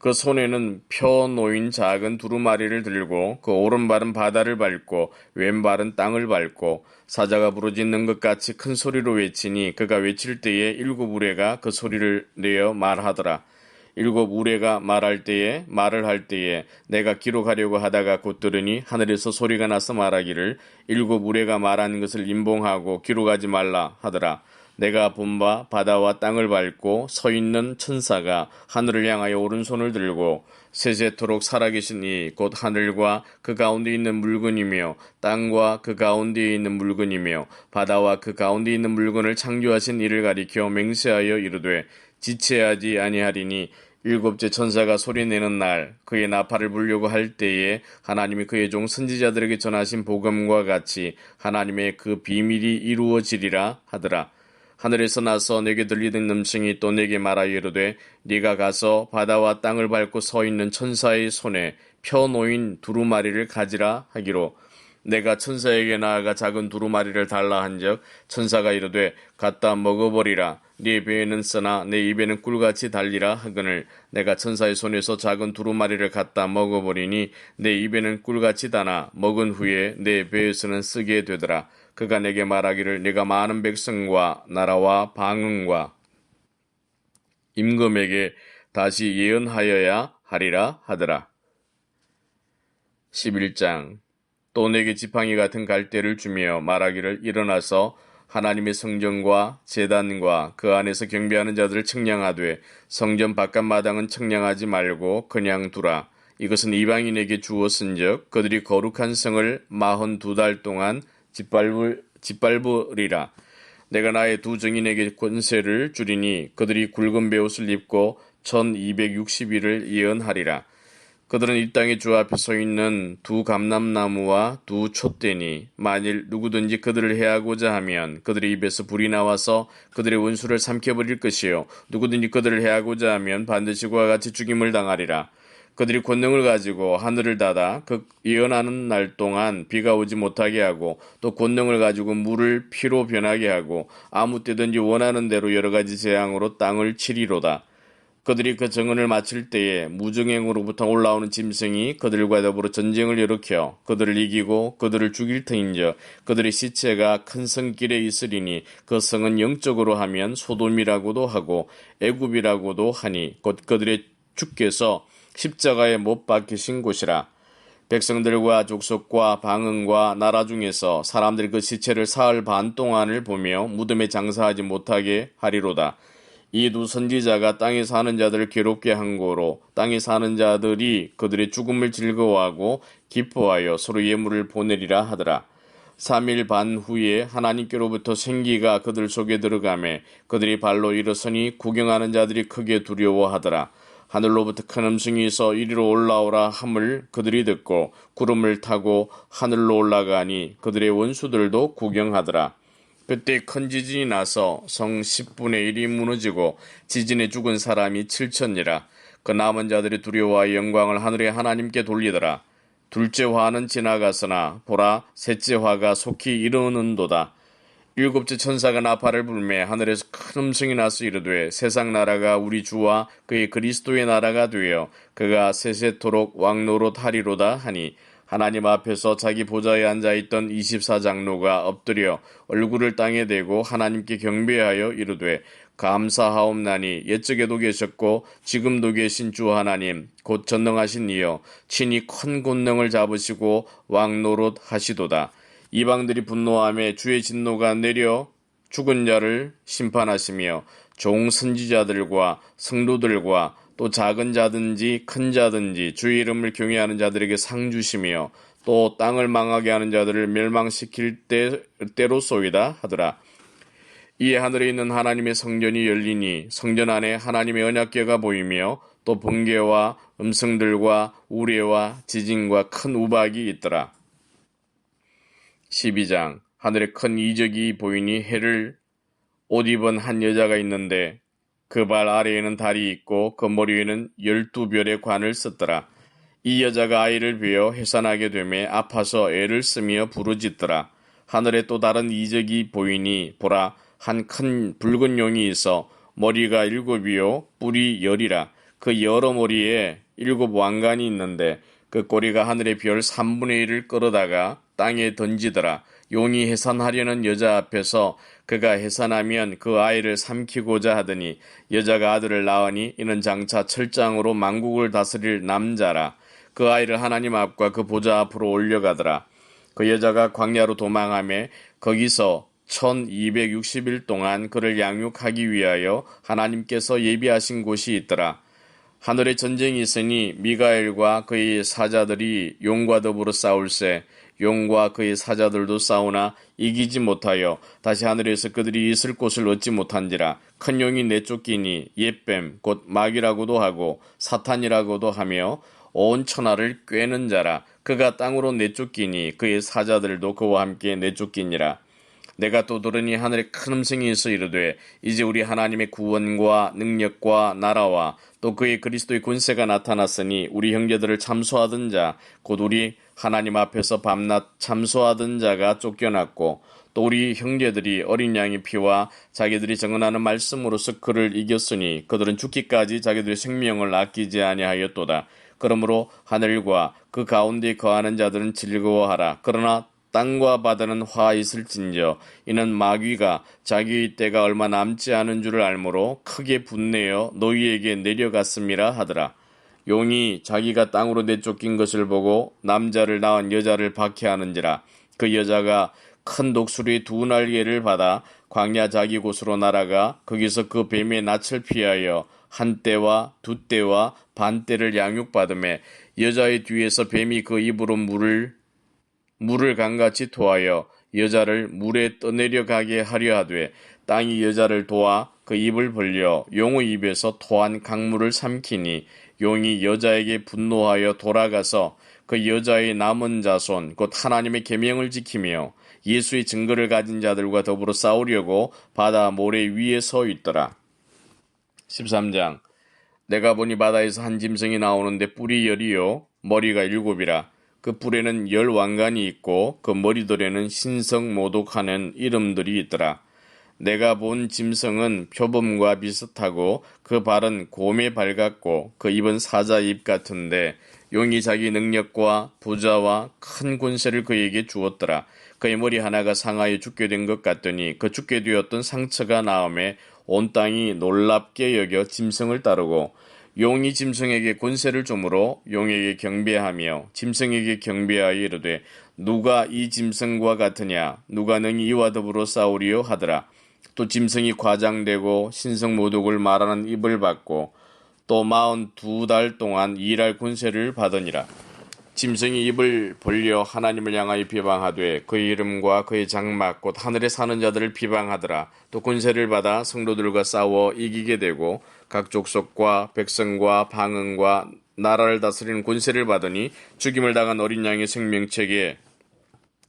그 손에는 펴 놓인 작은 두루마리를 들고 그 오른발은 바다를 밟고 왼발은 땅을 밟고 사자가 부르짖는 것 같이 큰 소리로 외치니 그가 외칠 때에 7 우레가 그 소리를 내어 말하더라. 7 우레가 말을 할 때에 내가 기록하려고 하다가 곧 들으니 하늘에서 소리가 나서 말하기를 7 우레가 말한 것을 임봉하고 기록하지 말라 하더라. 내가 본 바 바다와 땅을 밟고 서 있는 천사가 하늘을 향하여 오른손을 들고 세세토록 살아계신 이 곧 하늘과 그 가운데 있는 물건이며 땅과 그 가운데에 있는 물건이며 바다와 그 가운데 있는 물건을 창조하신 이를 가리켜 맹세하여 이르되 지체하지 아니하리니 7째 천사가 소리내는 날 그의 나팔을 불려고 할 때에 하나님이 그의 종 선지자들에게 전하신 복음과 같이 하나님의 그 비밀이 이루어지리라 하더라. 하늘에서 나서 내게 들리는 음성이 또 내게 말하여 이르되 네가 가서 바다와 땅을 밟고 서 있는 천사의 손에 펴 놓인 두루마리를 가지라 하기로 내가 천사에게 나아가 작은 두루마리를 달라 한즉 천사가 이르되 갖다 먹어버리라. 네 배에는 쓰나 내 입에는 꿀같이 달리라 하거늘 내가 천사의 손에서 작은 두루마리를 갖다 먹어버리니 내 입에는 꿀같이 다나 먹은 후에 내 배에서는 쓰게 되더라. 그가 내게 말하기를 네가 많은 백성과 나라와 방언과 임금에게 다시 예언하여야 하리라 하더라. 11장 또 내게 지팡이 같은 갈대를 주며 말하기를 일어나서 하나님의 성전과 제단과 그 안에서 경배하는 자들을 측량하되 성전 바깥 마당은 측량하지 말고 그냥 두라. 이것은 이방인에게 주었은즉 그들이 거룩한 성을 42달 동안 짓밟으리라. 내가 나의 두 증인에게 권세를 주리니 그들이 굵은 베옷을 입고 1260일을 예언하리라. 그들은 이 땅의 주 앞에 서 있는 두 감람나무와 두 촛대니 만일 누구든지 그들을 해하고자 하면 그들의 입에서 불이 나와서 그들의 원수를 삼켜버릴 것이요 누구든지 그들을 해하고자 하면 반드시 그와 같이 죽임을 당하리라. 그들이 권능을 가지고 하늘을 닫아 그 예언하는 날 동안 비가 오지 못하게 하고 또 권능을 가지고 물을 피로 변하게 하고 아무 때든지 원하는 대로 여러 가지 재앙으로 땅을 치리로다. 그들이 그 정언을 마칠 때에 무정행으로부터 올라오는 짐승이 그들과 더불어 전쟁을 일으켜 그들을 이기고 그들을 죽일 터인즉 그들의 시체가 큰 성길에 있으리니 그 성은 영적으로 하면 소돔이라고도 하고 애굽이라고도 하니 곧 그들의 주께서 십자가에 못 박히신 곳이라. 백성들과 족속과 방언과 나라 중에서 사람들이 그 시체를 사흘 반 동안을 보며 무덤에 장사하지 못하게 하리로다. 이 두 선지자가 땅에 사는 자들을 괴롭게 한 고로 땅에 사는 자들이 그들의 죽음을 즐거워하고 기뻐하여 서로 예물을 보내리라 하더라. 3일 반 후에 하나님께로부터 생기가 그들 속에 들어가매 그들이 발로 일어서니 구경하는 자들이 크게 두려워하더라. 하늘로부터 큰 음성이 있어 이리로 올라오라 함을 그들이 듣고 구름을 타고 하늘로 올라가니 그들의 원수들도 구경하더라. 그때 큰 지진이 나서 성 10분의 1이 무너지고 지진에 죽은 사람이 7천이라. 그 남은 자들이 두려워하여 영광을 하늘의 하나님께 돌리더라. 둘째 화는 지나갔으나 보라 셋째 화가 속히 이르는도다. 일곱째 천사가 나팔을 불매 하늘에서 큰 음성이 나서 이르되 세상 나라가 우리 주와 그의 그리스도의 나라가 되어 그가 세세토록 왕노릇 하리로다 하니 하나님 앞에서 자기 보좌에 앉아있던 24장로가 엎드려 얼굴을 땅에 대고 하나님께 경배하여 이르되 감사하옵나니 옛적에도 계셨고 지금도 계신 주 하나님 곧 전능하신 이여 친히 큰 권능을 잡으시고 왕노릇 하시도다. 이방들이 분노하며 주의 진노가 내려 죽은 자를 심판하시며 종 선지자들과 성도들과 또 작은 자든지 큰 자든지 주의 이름을 경외하는 자들에게 상 주시며 또 땅을 망하게 하는 자들을 멸망시킬 때로소이다 하더라. 이에 하늘에 있는 하나님의 성전이 열리니 성전 안에 하나님의 언약궤가 보이며 또 번개와 음성들과 우레와 지진과 큰 우박이 있더라. 12장 하늘에 큰 이적이 보이니 해를 옷 입은 한 여자가 있는데 그 발 아래에는 달이 있고 그 머리 위에는 12별의 관을 썼더라. 이 여자가 아이를 베어 해산하게 되매 아파서 애를 쓰며 부르짖더라. 하늘에 또 다른 이적이 보이니 보라 한 큰 붉은 용이 있어 머리가 7이요 뿔이 10이라. 그 여러 머리에 7 왕관이 있는데 그 꼬리가 하늘의 별 3분의 1을 끌어다가 땅에 던지더라. 용이 해산하려는 여자 앞에서 그가 해산하면 그 아이를 삼키고자 하더니 여자가 아들을 낳으니 이는 장차 철장으로 만국을 다스릴 남자라. 그 아이를 하나님 앞과 그 보좌 앞으로 올려가더라. 그 여자가 광야로 도망하며 거기서 1260일 동안 그를 양육하기 위하여 하나님께서 예비하신 곳이 있더라. 하늘에 전쟁이 있으니 미가엘과 그의 사자들이 용과 더불어 싸울세 용과 그의 사자들도 싸우나 이기지 못하여 다시 하늘에서 그들이 있을 곳을 얻지 못한지라. 큰 용이 내쫓기니 옛뱀 곧 마귀라고도 하고 사탄이라고도 하며 온 천하를 꿰는 자라. 그가 땅으로 내쫓기니 그의 사자들도 그와 함께 내쫓기니라. 내가 또 들으니 하늘에 큰 음성이 있어 이르되 이제 우리 하나님의 구원과 능력과 나라와 또 그의 그리스도의 군세가 나타났으니 우리 형제들을 참소하던 자 곧 우리 하나님 앞에서 밤낮 참소하던 자가 쫓겨났고 또 우리 형제들이 어린 양의 피와 자기들이 정언하는 말씀으로서 그를 이겼으니 그들은 죽기까지 자기들의 생명을 아끼지 아니하였도다. 그러므로 하늘과 그 가운데 거하는 자들은 즐거워하라. 그러나 땅과 바다는 화 있을진저 이는 마귀가 자기의 때가 얼마 남지 않은 줄을 알므로 크게 분내어 너희에게 내려갔음이라 하더라. 용이 자기가 땅으로 내쫓긴 것을 보고 남자를 낳은 여자를 박해하는지라. 그 여자가 큰 독수리 2날개를 받아 광야 자기 곳으로 날아가 거기서 그 뱀의 낯을 피하여 한 떼와 2떼와 반 떼를 양육받으며 여자의 뒤에서 뱀이 그 입으로 물을 강같이 토하여 여자를 물에 떠내려가게 하려 하되 땅이 여자를 도와 그 입을 벌려 용의 입에서 토한 강물을 삼키니 용이 여자에게 분노하여 돌아가서 그 여자의 남은 자손 곧 하나님의 계명을 지키며 예수의 증거를 가진 자들과 더불어 싸우려고 바다 모래 위에 서 있더라. 13장 내가 보니 바다에서 한 짐승이 나오는데 뿔이 10이요 머리가 7이라. 그 뿔에는 10 왕관이 있고 그 머리돌에는 신성모독하는 이름들이 있더라. 내가 본 짐승은 표범과 비슷하고 그 발은 곰의 발 같고 그 입은 사자 입 같은데 용이 자기 능력과 부자와 큰 권세를 그에게 주었더라. 그의 머리 하나가 상하여 죽게 된 것 같더니 그 죽게 되었던 상처가 나음에 온 땅이 놀랍게 여겨 짐승을 따르고 용이 짐승에게 권세를 주므로 용에게 경배하며 짐승에게 경배하여 이르되 누가 이 짐승과 같으냐 누가 능히 이와 더불어 싸우리요 하더라. 또 짐승이 과장되고 신성모독을 말하는 입을 받고 또 42달 동안 일할 권세를 받으니라. 짐승이 입을 벌려 하나님을 향하여 비방하되 그의 이름과 그의 장막 곧 하늘에 사는 자들을 비방하더라. 또 권세를 받아 성도들과 싸워 이기게 되고 각 족속과 백성과 방언과 나라를 다스리는 권세를 받으니 죽임을 당한 어린 양의 생명책에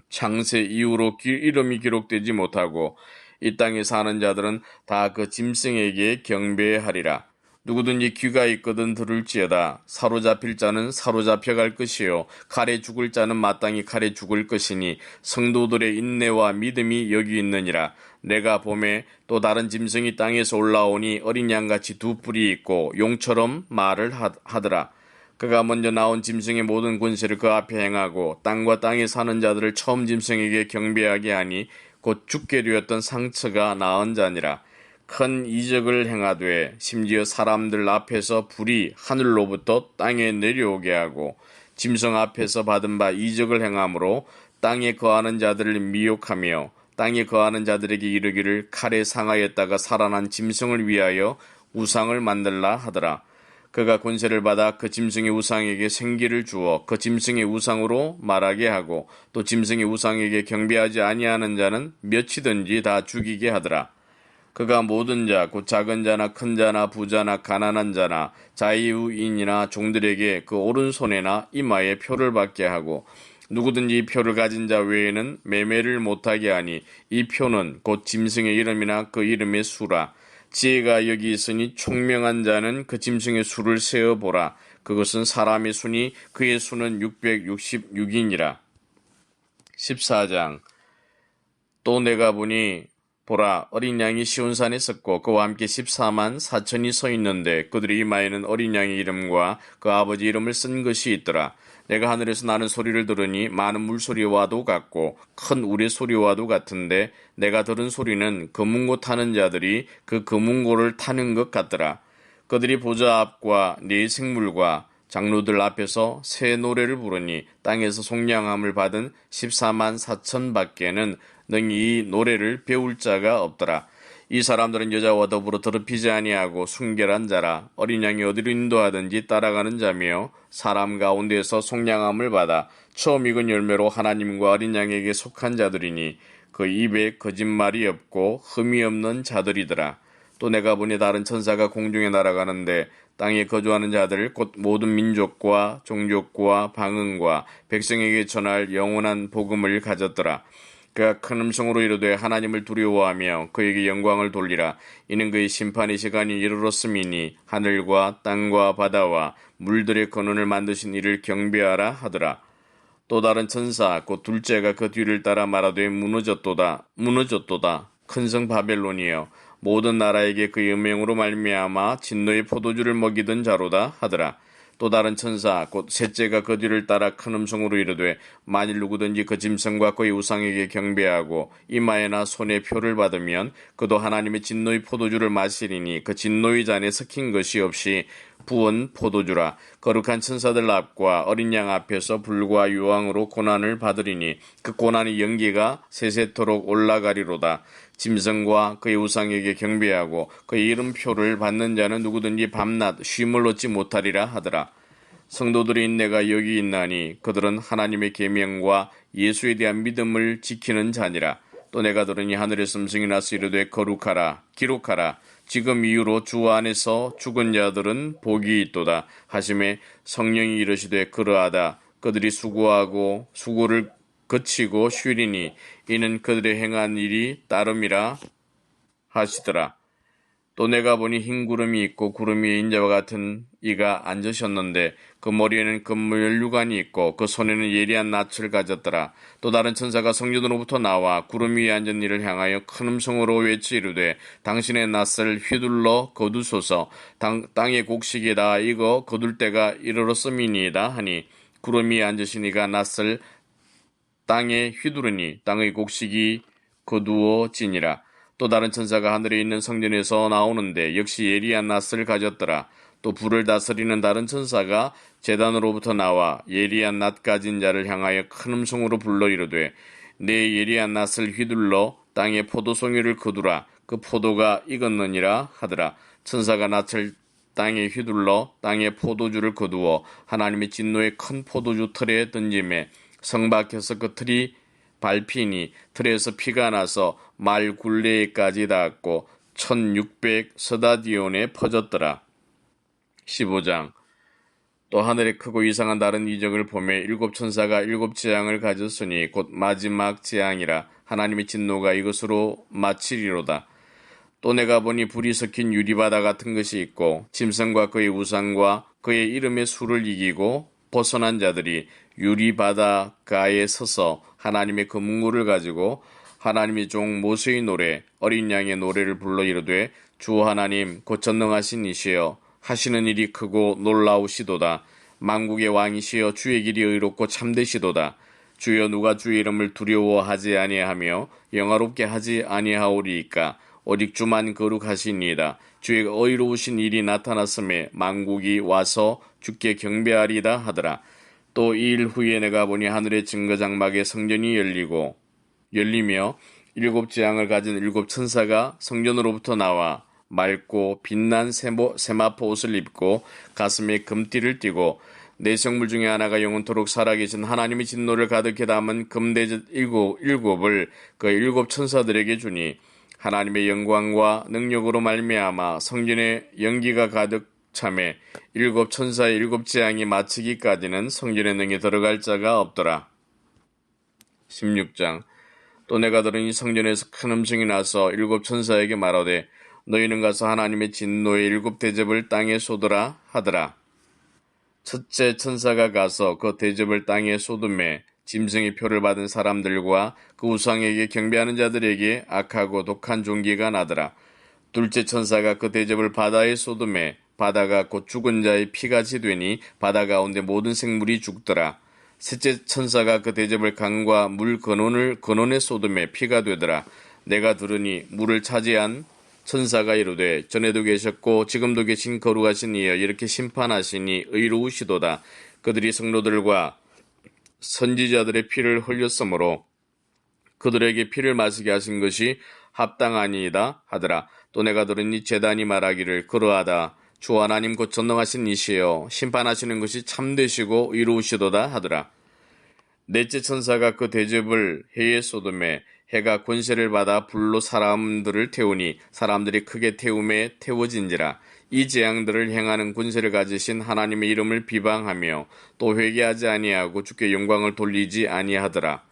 창세 이후로 이름이 기록되지 못하고 이 땅에 사는 자들은 다 그 짐승에게 경배하리라. 누구든지 귀가 있거든 들을지어다. 사로잡힐 자는 사로잡혀갈 것이요 칼에 죽을 자는 마땅히 칼에 죽을 것이니 성도들의 인내와 믿음이 여기 있느니라. 내가 봄에 또 다른 짐승이 땅에서 올라오니 어린 양같이 두 뿔이 있고 용처럼 말을 하더라. 그가 먼저 나온 짐승의 모든 권세를 그 앞에 행하고 땅과 땅에 사는 자들을 처음 짐승에게 경배하게 하니 곧 죽게 되었던 상처가 나은 자니라. 큰 이적을 행하되 심지어 사람들 앞에서 불이 하늘로부터 땅에 내려오게 하고 짐승 앞에서 받은 바 이적을 행함으로 땅에 거하는 자들을 미혹하며 땅에 거하는 자들에게 이르기를 칼에 상하였다가 살아난 짐승을 위하여 우상을 만들라 하더라. 그가 권세를 받아 그 짐승의 우상에게 생기를 주어 그 짐승의 우상으로 말하게 하고 또 짐승의 우상에게 경배하지 아니하는 자는 몇이든지 다 죽이게 하더라. 그가 모든 자, 곧 작은 자나 큰 자나 부자나 가난한 자나 자유인이나 종들에게 그 오른손에나 이마에 표를 받게 하고 누구든지 이 표를 가진 자 외에는 매매를 못하게 하니 이 표는 곧 짐승의 이름이나 그 이름의 수라. 지혜가 여기 있으니 총명한 자는 그 짐승의 수를 세어보라. 그것은 사람의 수니 그의 수는 666이니라. 14장. 또 내가 보니 보라, 어린 양이 시온산에 섰고 그와 함께 14만 4천이 서 있는데 그들의 이마에는 어린 양의 이름과 그 아버지 이름을 쓴 것이 있더라. 내가 하늘에서 나는 소리를 들으니 많은 물소리와도 같고 큰 우레소리와도 같은데 내가 들은 소리는 금은고 타는 자들이 그 금은고를 타는 것 같더라. 그들이 보좌 앞과 네 생물과 장로들 앞에서 새 노래를 부르니 땅에서 속량함을 받은 14만 4천 밖에는 능히 이 노래를 배울 자가 없더라. 이 사람들은 여자와 더불어 더럽히지 아니하고 순결한 자라. 어린 양이 어디로 인도하든지 따라가는 자며 사람 가운데에서 속량함을 받아 처음 익은 열매로 하나님과 어린 양에게 속한 자들이니 그 입에 거짓말이 없고 흠이 없는 자들이더라. 또 내가 보니 다른 천사가 공중에 날아가는데 땅에 거주하는 자들 곧 모든 민족과 종족과 방언과 백성에게 전할 영원한 복음을 가졌더라. 그가 큰 음성으로 이르되 하나님을 두려워하며 그에게 영광을 돌리라. 이는 그의 심판의 시간이 이르렀음이니 하늘과 땅과 바다와 물들의 근원을 만드신 이를 경배하라 하더라. 또 다른 천사 곧 둘째가 그 뒤를 따라 말하되 무너졌도다 큰 성 바벨론이여 모든 나라에게 그의 음행으로 말미암아 진노의 포도주를 먹이던 자로다 하더라. 또 다른 천사 곧 셋째가 그 뒤를 따라 큰 음성으로 이르되 만일 누구든지 그 짐승과 그의 우상에게 경배하고 이마에나 손에 표를 받으면 그도 하나님의 진노의 포도주를 마시리니 그 진노의 잔에 섞인 것이 없이 부은 포도주라. 거룩한 천사들 앞과 어린 양 앞에서 불과 유황으로 고난을 받으리니 그 고난의 연기가 세세토록 올라가리로다. 짐승과 그의 우상에게 경배하고 그의 이름표를 받는 자는 누구든지 밤낮 쉼을 얻지 못하리라 하더라. 성도들의 인내가 여기 있나니 그들은 하나님의 계명과 예수에 대한 믿음을 지키는 자니라. 또 내가 들으니 하늘에서 음성이 나서 이르되 거룩하라 기록하라. 지금 이후로 주 안에서 죽은 자들은 복이 있도다 하심에 성령이 이르시되 그러하다. 그들이 수고하고 수고를 거치고 쉬리니 이는 그들의 행한 일이 따름이라 하시더라. 또 내가 보니 흰 구름이 있고 구름 위에 인자와 같은 이가 앉으셨는데 그 머리에는 금면류관이 있고 그 손에는 예리한 낯을 가졌더라. 또 다른 천사가 성전으로부터 나와 구름 위에 앉은 이를 향하여 큰 음성으로 외치 이르되 당신의 낯을 휘둘러 거두소서. 땅의 곡식이 다 익어 거둘 때가 이르렀음이니이다 하니 구름 위에 앉으신 이가 낯을 땅에 휘두르니 땅의 곡식이 거두어지니라. 또 다른 천사가 하늘에 있는 성전에서 나오는데 역시 예리한 낫을 가졌더라. 또 불을 다스리는 다른 천사가 제단으로부터 나와 예리한 낫 가진 자를 향하여 큰 음성으로 불러 이르되 내 예리한 낫을 휘둘러 땅에 포도송이를 거두라. 그 포도가 익었느니라 하더라. 천사가 낫을 땅에 휘둘러 땅에 포도주를 거두어 하나님의 진노의 큰 포도주 틀에 던짐에 성 밖에서 그 틀이 밟히니 틀에서 피가 나서 말 굴레에까지 닿았고 1600 서다디온에 퍼졌더라. 15장. 또 하늘에 크고 이상한 다른 이적을 보매 일곱 천사가 일곱 재앙을 가졌으니 곧 마지막 재앙이라. 하나님의 진노가 이것으로 마치리로다. 또 내가 보니 불이 섞인 유리바다 같은 것이 있고 짐승과 그의 우상과 그의 이름의 수를 이기고 벗어난 자들이 유리바다가에 서서 하나님의 그 문구를 가지고 하나님의 종 모세의 노래 어린 양의 노래를 불러 이르되 주 하나님 곧 전능하신 이시여 하시는 일이 크고 놀라우시도다. 만국의 왕이시여 주의 길이 의롭고 참되시도다. 주여 누가 주의 이름을 두려워하지 아니하며 영화롭게 하지 아니하오리이까. 오직 주만 거룩하시니이다. 주의 의로우신 일이 나타났음에 만국이 와서 주께 경배하리다 하더라. 또 이 일 후에 내가 보니 하늘의 증거장막에 성전이 열리며 일곱 재앙을 가진 일곱 천사가 성전으로부터 나와 맑고 빛난 세마포 옷을 입고 가슴에 금띠를 띠고 네 성물 중에 하나가 영원토록 살아계신 하나님의 진노를 가득히 담은 금대접 일곱을 그 일곱 천사들에게 주니 하나님의 영광과 능력으로 말미암아 성전에 연기가 가득 참에 일곱 천사의 일곱 재앙이 마치기까지는 성전에 능히 들어갈 자가 없더라. 16장 또 내가 들으니 성전에서 큰 음성이 나서 일곱 천사에게 말하되 너희는 가서 하나님의 진노의 일곱 대접을 땅에 쏟으라 하더라. 첫째 천사가 가서 그 대접을 땅에 쏟음에 짐승의 표를 받은 사람들과 그 우상에게 경배하는 자들에게 악하고 독한 종기가 나더라. 둘째 천사가 그 대접을 바다에 쏟음에 바다가 곧 죽은 자의 피같이 되니 바다 가운데 모든 생물이 죽더라. 셋째 천사가 그 대접을 강과 물 근원에 쏟음에 피가 되더라. 내가 들으니 물을 차지한 천사가 이르되 전에도 계셨고 지금도 계신 거룩하신 이여 이렇게 심판하시니 의로우시도다. 그들이 성도들과 선지자들의 피를 흘렸으므로 그들에게 피를 마시게 하신 것이 합당하니이다 하더라. 또 내가 들으니 제단이 말하기를 그러하다. 주 하나님 곧 전능하신 이시여 심판하시는 것이 참되시고 의로우시도다 하더라. 넷째 천사가 그 대접을 해에 쏟음에 해가 권세를 받아 불로 사람들을 태우니 사람들이 크게 태움에 태워진지라. 이 재앙들을 행하는 권세를 가지신 하나님의 이름을 비방하며 또 회개하지 아니하고 주께 영광을 돌리지 아니하더라.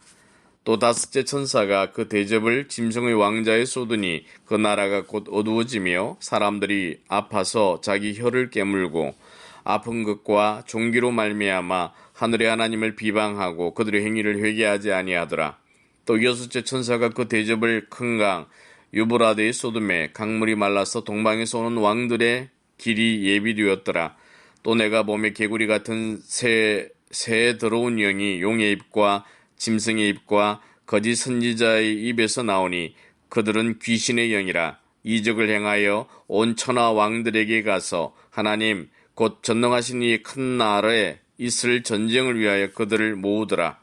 또 다섯째 천사가 그 대접을 짐승의 왕자에 쏟으니 그 나라가 곧 어두워지며 사람들이 아파서 자기 혀를 깨물고 아픈 것과 종기로 말미암아 하늘의 하나님을 비방하고 그들의 행위를 회개하지 아니하더라. 또 여섯째 천사가 그 대접을 큰 강 유브라데의 쏟음에 강물이 말라서 동방에서 오는 왕들의 길이 예비되었더라. 또 내가 몸에 개구리 같은 새에 들어온 영이 용의 입과 짐승의 입과 거짓 선지자의 입에서 나오니 그들은 귀신의 영이라. 이적을 행하여 온 천하 왕들에게 가서 하나님 곧 전능하신 이 큰 나라에 있을 전쟁을 위하여 그들을 모으더라.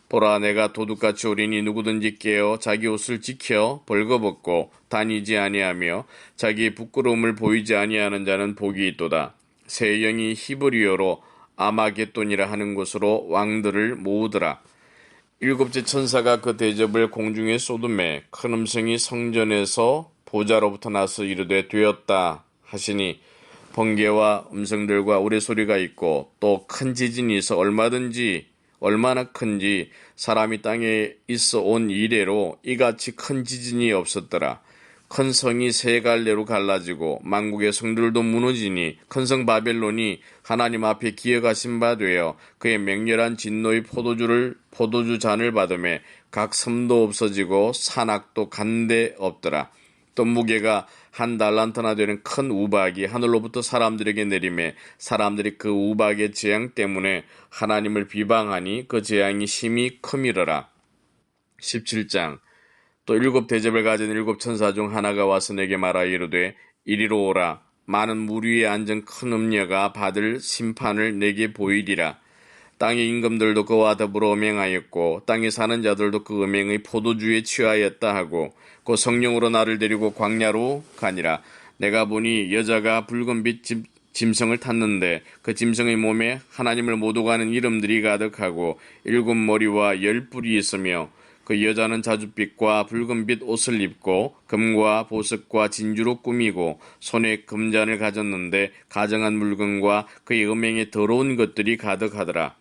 보라 내가 도둑같이 오리니 누구든지 깨어 자기 옷을 지켜 벌거벗고 다니지 아니하며 자기의 부끄러움을 보이지 아니하는 자는 복이 있도다. 새 영이 히브리어로 아마겟돈이라 하는 곳으로 왕들을 모으더라. 일곱째 천사가 그 대접을 공중에 쏟음에 큰 음성이 성전에서 보좌로부터 나서 이르되 되었다 하시니 번개와 음성들과 우레소리가 있고 또 큰 지진이 있어 얼마나 큰지 사람이 땅에 있어 온 이래로 이같이 큰 지진이 없었더라. 큰 성이 세 갈래로 갈라지고 만국의 성들도 무너지니 큰 성 바벨론이 하나님 앞에 기어가신 바 되어 그의 맹렬한 진노의 포도주 잔을 받음에 각 섬도 없어지고 산악도 간데 없더라. 또 무게가 한 달란트나 되는 큰 우박이 하늘로부터 사람들에게 내림에 사람들이 그 우박의 재앙 때문에 하나님을 비방하니 그 재앙이 심히 크미러라. 17장 또 일곱 대접을 가진 일곱 천사 중 하나가 와서 내게 말하 이르되 이리로 오라. 많은 물 위에 앉은 큰 음녀가 받을 심판을 내게 보이리라. 땅의 임금들도 그와 더불어 음행하였고 땅에 사는 자들도 그 음행의 포도주에 취하였다 하고 그 성령으로 나를 데리고 광야로 가니라. 내가 보니 여자가 붉은빛 짐승을 탔는데 그 짐승의 몸에 하나님을 모독하는 이름들이 가득하고 일곱 머리와 열 뿔이 있으며 그 여자는 자줏빛과 붉은빛 옷을 입고 금과 보석과 진주로 꾸미고 손에 금잔을 가졌는데 가정한 물건과 그의 음행에 더러운 것들이 가득하더라.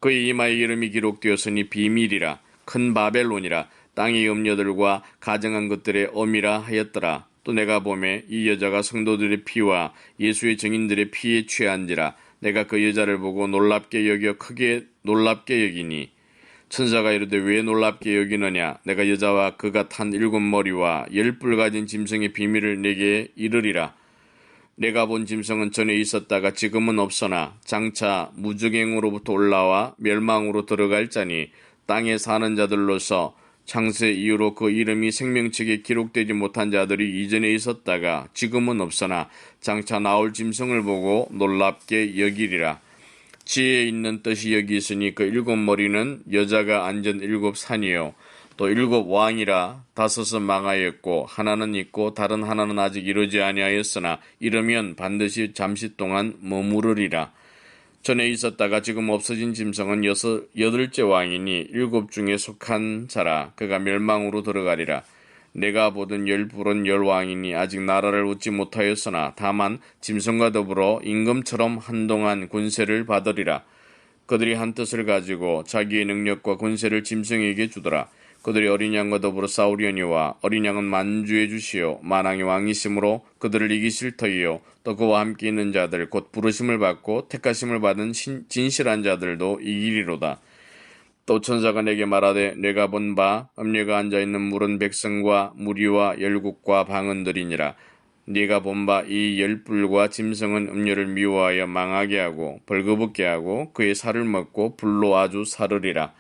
그의 이마에 이름이 기록되었으니 비밀이라 큰 바벨론이라 땅의 음녀들과 가정한 것들의 엄이라 하였더라. 또 내가 보매 이 여자가 성도들의 피와 예수의 증인들의 피에 취한지라. 내가 그 여자를 보고 놀랍게 여겨 크게 놀랍게 여기니 천사가 이르되 왜 놀랍게 여기느냐. 내가 여자와 그가 탄 7머리와 10뿔 가진 짐승의 비밀을 내게 이르리라. 내가 본 짐승은 전에 있었다가 지금은 없으나 장차 무주갱으로부터 올라와 멸망으로 들어갈 자니 땅에 사는 자들로서 창세 이후로 그 이름이 생명책에 기록되지 못한 자들이 이전에 있었다가 지금은 없으나 장차 나올 짐승을 보고 놀랍게 여기리라. 지혜에 있는 뜻이 여기 있으니 그 7머리는 여자가 앉은 7산이요 또 7왕이라 5은 망하였고 하나는 있고 다른 하나는 아직 이루지 아니하였으나 이르면 반드시 잠시 동안 머무르리라. 전에 있었다가 지금 없어진 짐승은 8째 왕이니 7 중에 속한 자라. 그가 멸망으로 들어가리라. 내가 보던 10뿔은 10왕이니 아직 나라를 얻지 못하였으나 다만 짐승과 더불어 임금처럼 한동안 군세를 받으리라. 그들이 한 뜻을 가지고 자기의 능력과 군세를 짐승에게 주더라. 그들이 어린 양과 더불어 싸우려니와 어린 양은 만주해 주시오 만왕의 왕이시므로 그들을 이기실 터이요 또 그와 함께 있는 자들 곧 부르심을 받고 택하심을 받은 진실한 자들도 이기리로다. 또 천사가 내게 말하되 내가 본 바 음녀가 앉아있는 물은 백성과 무리와 열국과 방언들이니라. 네가 본 바 이 10뿔과 짐승은 음녀를 미워하여 망하게 하고 벌거벗게 하고 그의 살을 먹고 불로 아주 사르리라.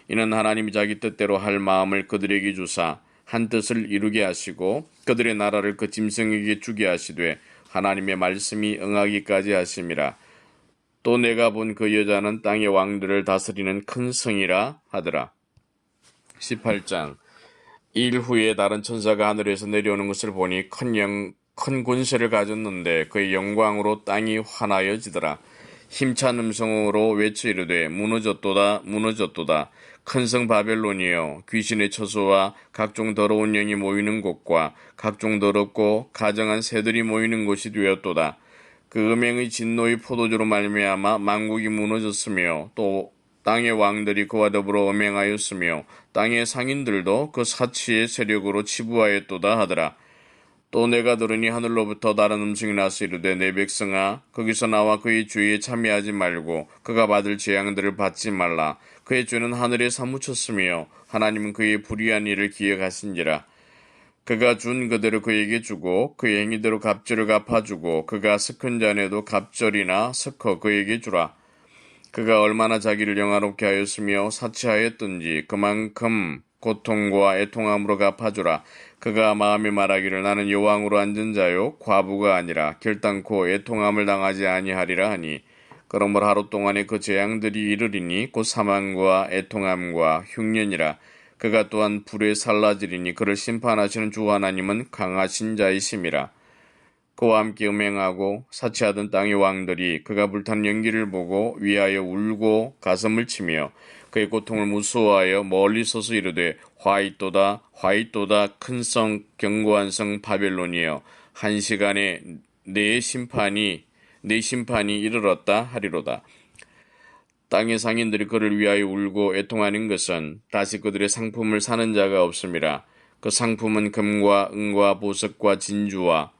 이는 하나님이 자기 뜻대로 할 마음을 그들에게 주사 한 뜻을 이루게 하시고 그들의 나라를 그 짐승에게 주게 하시되 하나님의 말씀이 응하기까지 하심이라. 또 내가 본 그 여자는 땅의 왕들을 다스리는 큰 성이라 하더라. 18장. 일 후에 다른 천사가 하늘에서 내려오는 것을 보니 큰 권세를 가졌는데 그의 영광으로 땅이 환하여지더라. 힘찬 음성으로 외쳐 이르되 무너졌도다 무너졌도다. 큰 성 바벨론이여 귀신의 처소와 각종 더러운 영이 모이는 곳과 각종 더럽고 가정한 새들이 모이는 곳이 되었도다. 그 음행의 진노의 포도주로 말미암아 만국이 무너졌으며 또 땅의 왕들이 그와 더불어 음행하였으며 땅의 상인들도 그 사치의 세력으로 치부하였도다 하더라. 또 내가 들으니 하늘로부터 다른 음성이 나서 이르되 내 백성아 거기서 나와 그의 죄에 참여하지 말고 그가 받을 재앙들을 받지 말라. 그의 죄는 하늘에 사무쳤으며 하나님은 그의 불의한 일을 기억하신지라. 그가 준 그대로 그에게 주고 그의 행위대로 갑절을 갚아주고 그가 섞은 잔에도 갑절이나 섞어 그에게 주라. 그가 얼마나 자기를 영화롭게 하였으며 사치하였던지 그만큼 고통과 애통함으로 갚아주라. 그가 마음에 말하기를 나는 여왕으로 앉은 자요 과부가 아니라 결단코 애통함을 당하지 아니하리라 하니 그러므로 하루 동안에 그 재앙들이 이르리니 곧 사망과 애통함과 흉년이라. 그가 또한 불에 살라지리니 그를 심판하시는 주 하나님은 강하신 자이심이라. 그와 함께 음행하고 사치하던 땅의 왕들이 그가 불타는 연기를 보고 위하여 울고 가슴을 치며 그의 고통을 무서워하여 멀리 서서 이르되 화이또다 화이또다 큰 성 견고한 성 바벨론이여 한 시간에 내 심판이 이르렀다 하리로다. 땅의 상인들이 그를 위하여 울고 애통하는 것은 다시 그들의 상품을 사는 자가 없음이라. 그 상품은 금과 은과 보석과 진주와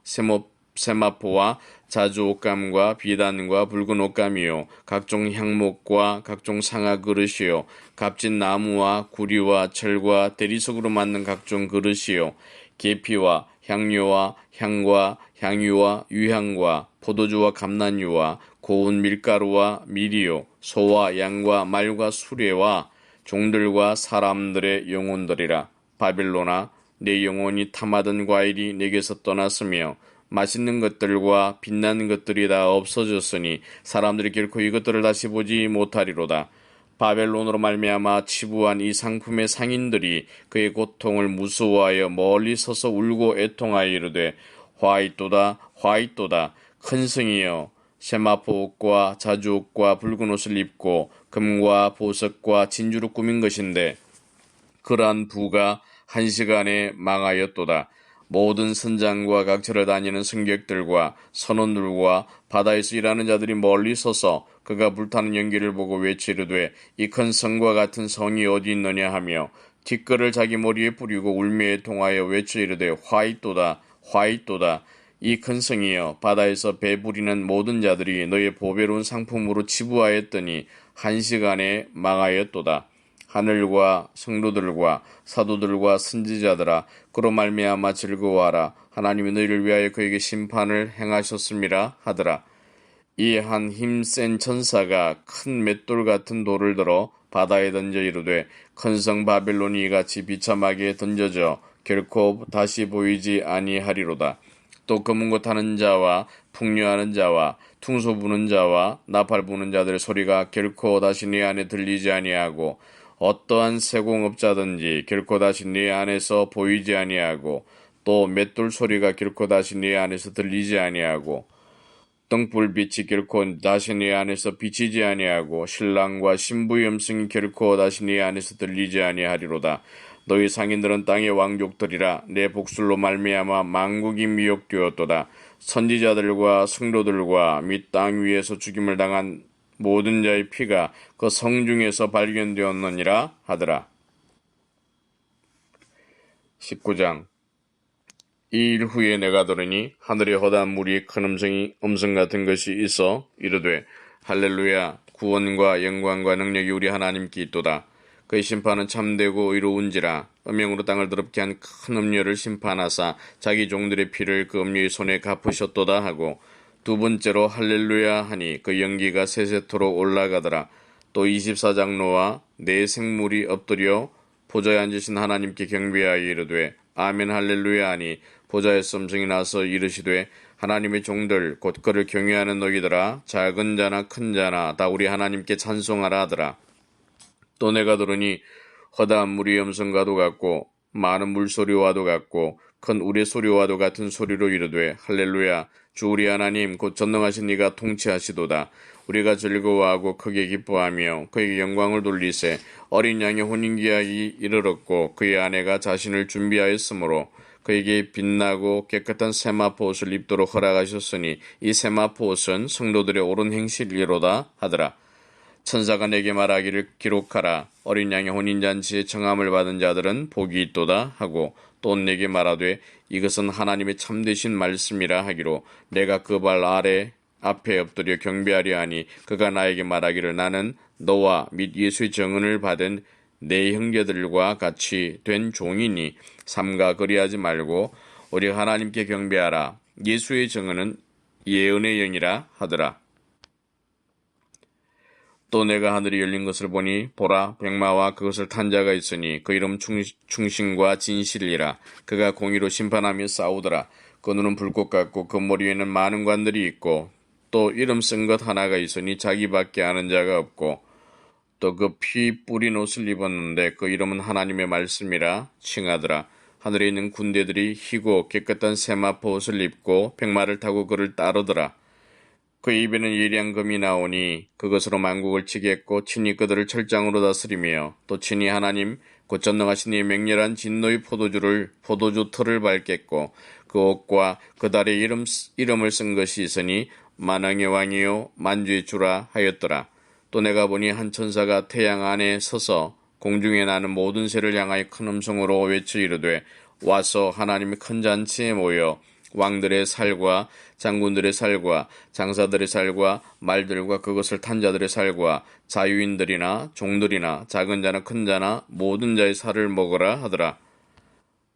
세마포와 자주 옷감과 비단과 붉은 옷감이요 각종 향목과 각종 상아 그릇이요 값진 나무와 구리와 철과 대리석으로 만든 각종 그릇이요 계피와 향료와 향과 향유와 유향과 포도주와 감난유와 고운 밀가루와 밀이요 소와 양과 말과 수레와 종들과 사람들의 영혼들이라. 바빌론아 내 영혼이 탐하던 과일이 내게서 떠났으며 맛있는 것들과 빛나는 것들이 다 없어졌으니 사람들이 결코 이것들을 다시 보지 못하리로다. 바벨론으로 말미암아 치부한 이 상품의 상인들이 그의 고통을 무서워하여 멀리 서서 울고 애통하여 이르되 화이또다 화이또다 큰 성이여 세마포 옷과 자주 옷과 붉은 옷을 입고 금과 보석과 진주로 꾸민 것인데 그러한 부가 한 시간에 망하였도다. 모든 선장과 각처를 다니는 승객들과 선원들과 바다에서 일하는 자들이 멀리 서서 그가 불타는 연기를 보고 외치르되 이 큰 성과 같은 성이 어디 있느냐 하며 티끌을 자기 머리에 뿌리고 울며 애통하여 외쳐 이르되 화이또다 화있도다. 이 큰 성이여, 바다에서 배부리는 모든 자들이 너의 보배로운 상품으로 치부하였더니 한시간에 망하였도다. 하늘과 성도들과 사도들과 선지자들아, 그로 말미암아 즐거워하라. 하나님이 너희를 위하여 그에게 심판을 행하셨음이라 하더라. 이 한 힘센 천사가 큰 맷돌 같은 돌을 들어 바다에 던져 이르되, 큰 성 바벨론이 이같이 비참하게 던져져 결코 다시 보이지 아니하리로다. 또 검은 것 하는 자와 풍류하는 자와 퉁소 부는 자와 나팔 부는 자들의 소리가 결코 다시 네 안에 들리지 아니하고, 어떠한 세공업자든지 결코 다시 네 안에서 보이지 아니하고, 또 맷돌 소리가 결코 다시 네 안에서 들리지 아니하고, 등불빛이 결코 다시 네 안에서 비치지 아니하고, 신랑과 신부의 음성이 결코 다시 네 안에서 들리지 아니하리로다. 너희 상인들은 땅의 왕족들이라. 내 복술로 말미암아 만국이 미혹되었도다. 선지자들과 성도들과 및 땅 위에서 죽임을 당한 모든 자의 피가 그 성 중에서 발견되었느니라 하더라. 19장. 이 일 후에 내가 들으니 하늘에 허다한 무리의 큰 음성 같은 것이 있어 이르되, 할렐루야, 구원과 영광과 능력이 우리 하나님께 있도다. 그의 심판은 참되고 의로운지라. 음영으로 땅을 더럽게 한 큰 음료를 심판하사 자기 종들의 피를 그 음료의 손에 갚으셨도다 하고, 두 번째로 할렐루야 하니 그 연기가 세세토록 올라가더라. 또 24장로와 네 생물이 엎드려 보좌에 앉으신 하나님께 경배하여 이르되, 아멘 할렐루야 하니 보좌에서 음성이 나서 이르시되, 하나님의 종들 곧 그를 경외하는 너희들아, 작은 자나 큰 자나 다 우리 하나님께 찬송하라 하더라. 또 내가 들으니 허다한 물이 음성과도 같고 많은 물소리와도 같고 큰 우레 소리와도 같은 소리로 이르되, 할렐루야, 주 우리 하나님 곧 전능하신 이가 통치하시도다. 우리가 즐거워하고 크게 기뻐하며 그에게 영광을 돌리세. 어린 양의 혼인기약이 이르렀고 그의 아내가 자신을 준비하였으므로 그에게 빛나고 깨끗한 세마포 옷을 입도록 허락하셨으니 이 세마포 옷은 성도들의 옳은 행실이로다 하더라. 천사가 내게 말하기를, 기록하라. 어린 양의 혼인잔치에 청함을 받은 자들은 복이 있도다 하고, 또 내게 말하되, 이것은 하나님의 참되신 말씀이라 하기로, 내가 그 발 아래 앞에 엎드려 경배하려 하니 그가 나에게 말하기를, 나는 너와 및 예수의 정언을 받은 내 형제들과 같이 된 종이니 삼가 그리하지 말고 우리 하나님께 경배하라. 예수의 정언은 예언의 영이라 하더라. 또 내가 하늘이 열린 것을 보니 보라, 백마와 그것을 탄 자가 있으니 그 이름 충신과 진실이라. 그가 공의로 심판하며 싸우더라. 그 눈은 불꽃 같고 그 머리에는 많은 관들이 있고, 또 이름 쓴 것 하나가 있으니 자기밖에 아는 자가 없고, 또 그 피 뿌린 옷을 입었는데 그 이름은 하나님의 말씀이라 칭하더라. 하늘에 있는 군대들이 희고 깨끗한 세마포 옷을 입고 백마를 타고 그를 따르더라. 그 입에는 예리한 금이 나오니 그것으로 만국을 치겠고 친히 그들을 철장으로 다스리며, 또 친히 하나님 곧 전능하신 이의 맹렬한 진노의 포도주 틀을 밟겠고, 그 옷과 그 달에 이름을 쓴 것이 있으니 만왕의 왕이요 만주의 주라 하였더라. 또 내가 보니 한 천사가 태양 안에 서서 공중에 나는 모든 새를 향하여 큰 음성으로 외쳐 이르되, 와서 하나님의 큰 잔치에 모여 왕들의 살과 장군들의 살과 장사들의 살과 말들과 그것을 탄 자들의 살과 자유인들이나 종들이나 작은 자나 큰 자나 모든 자의 살을 먹으라 하더라.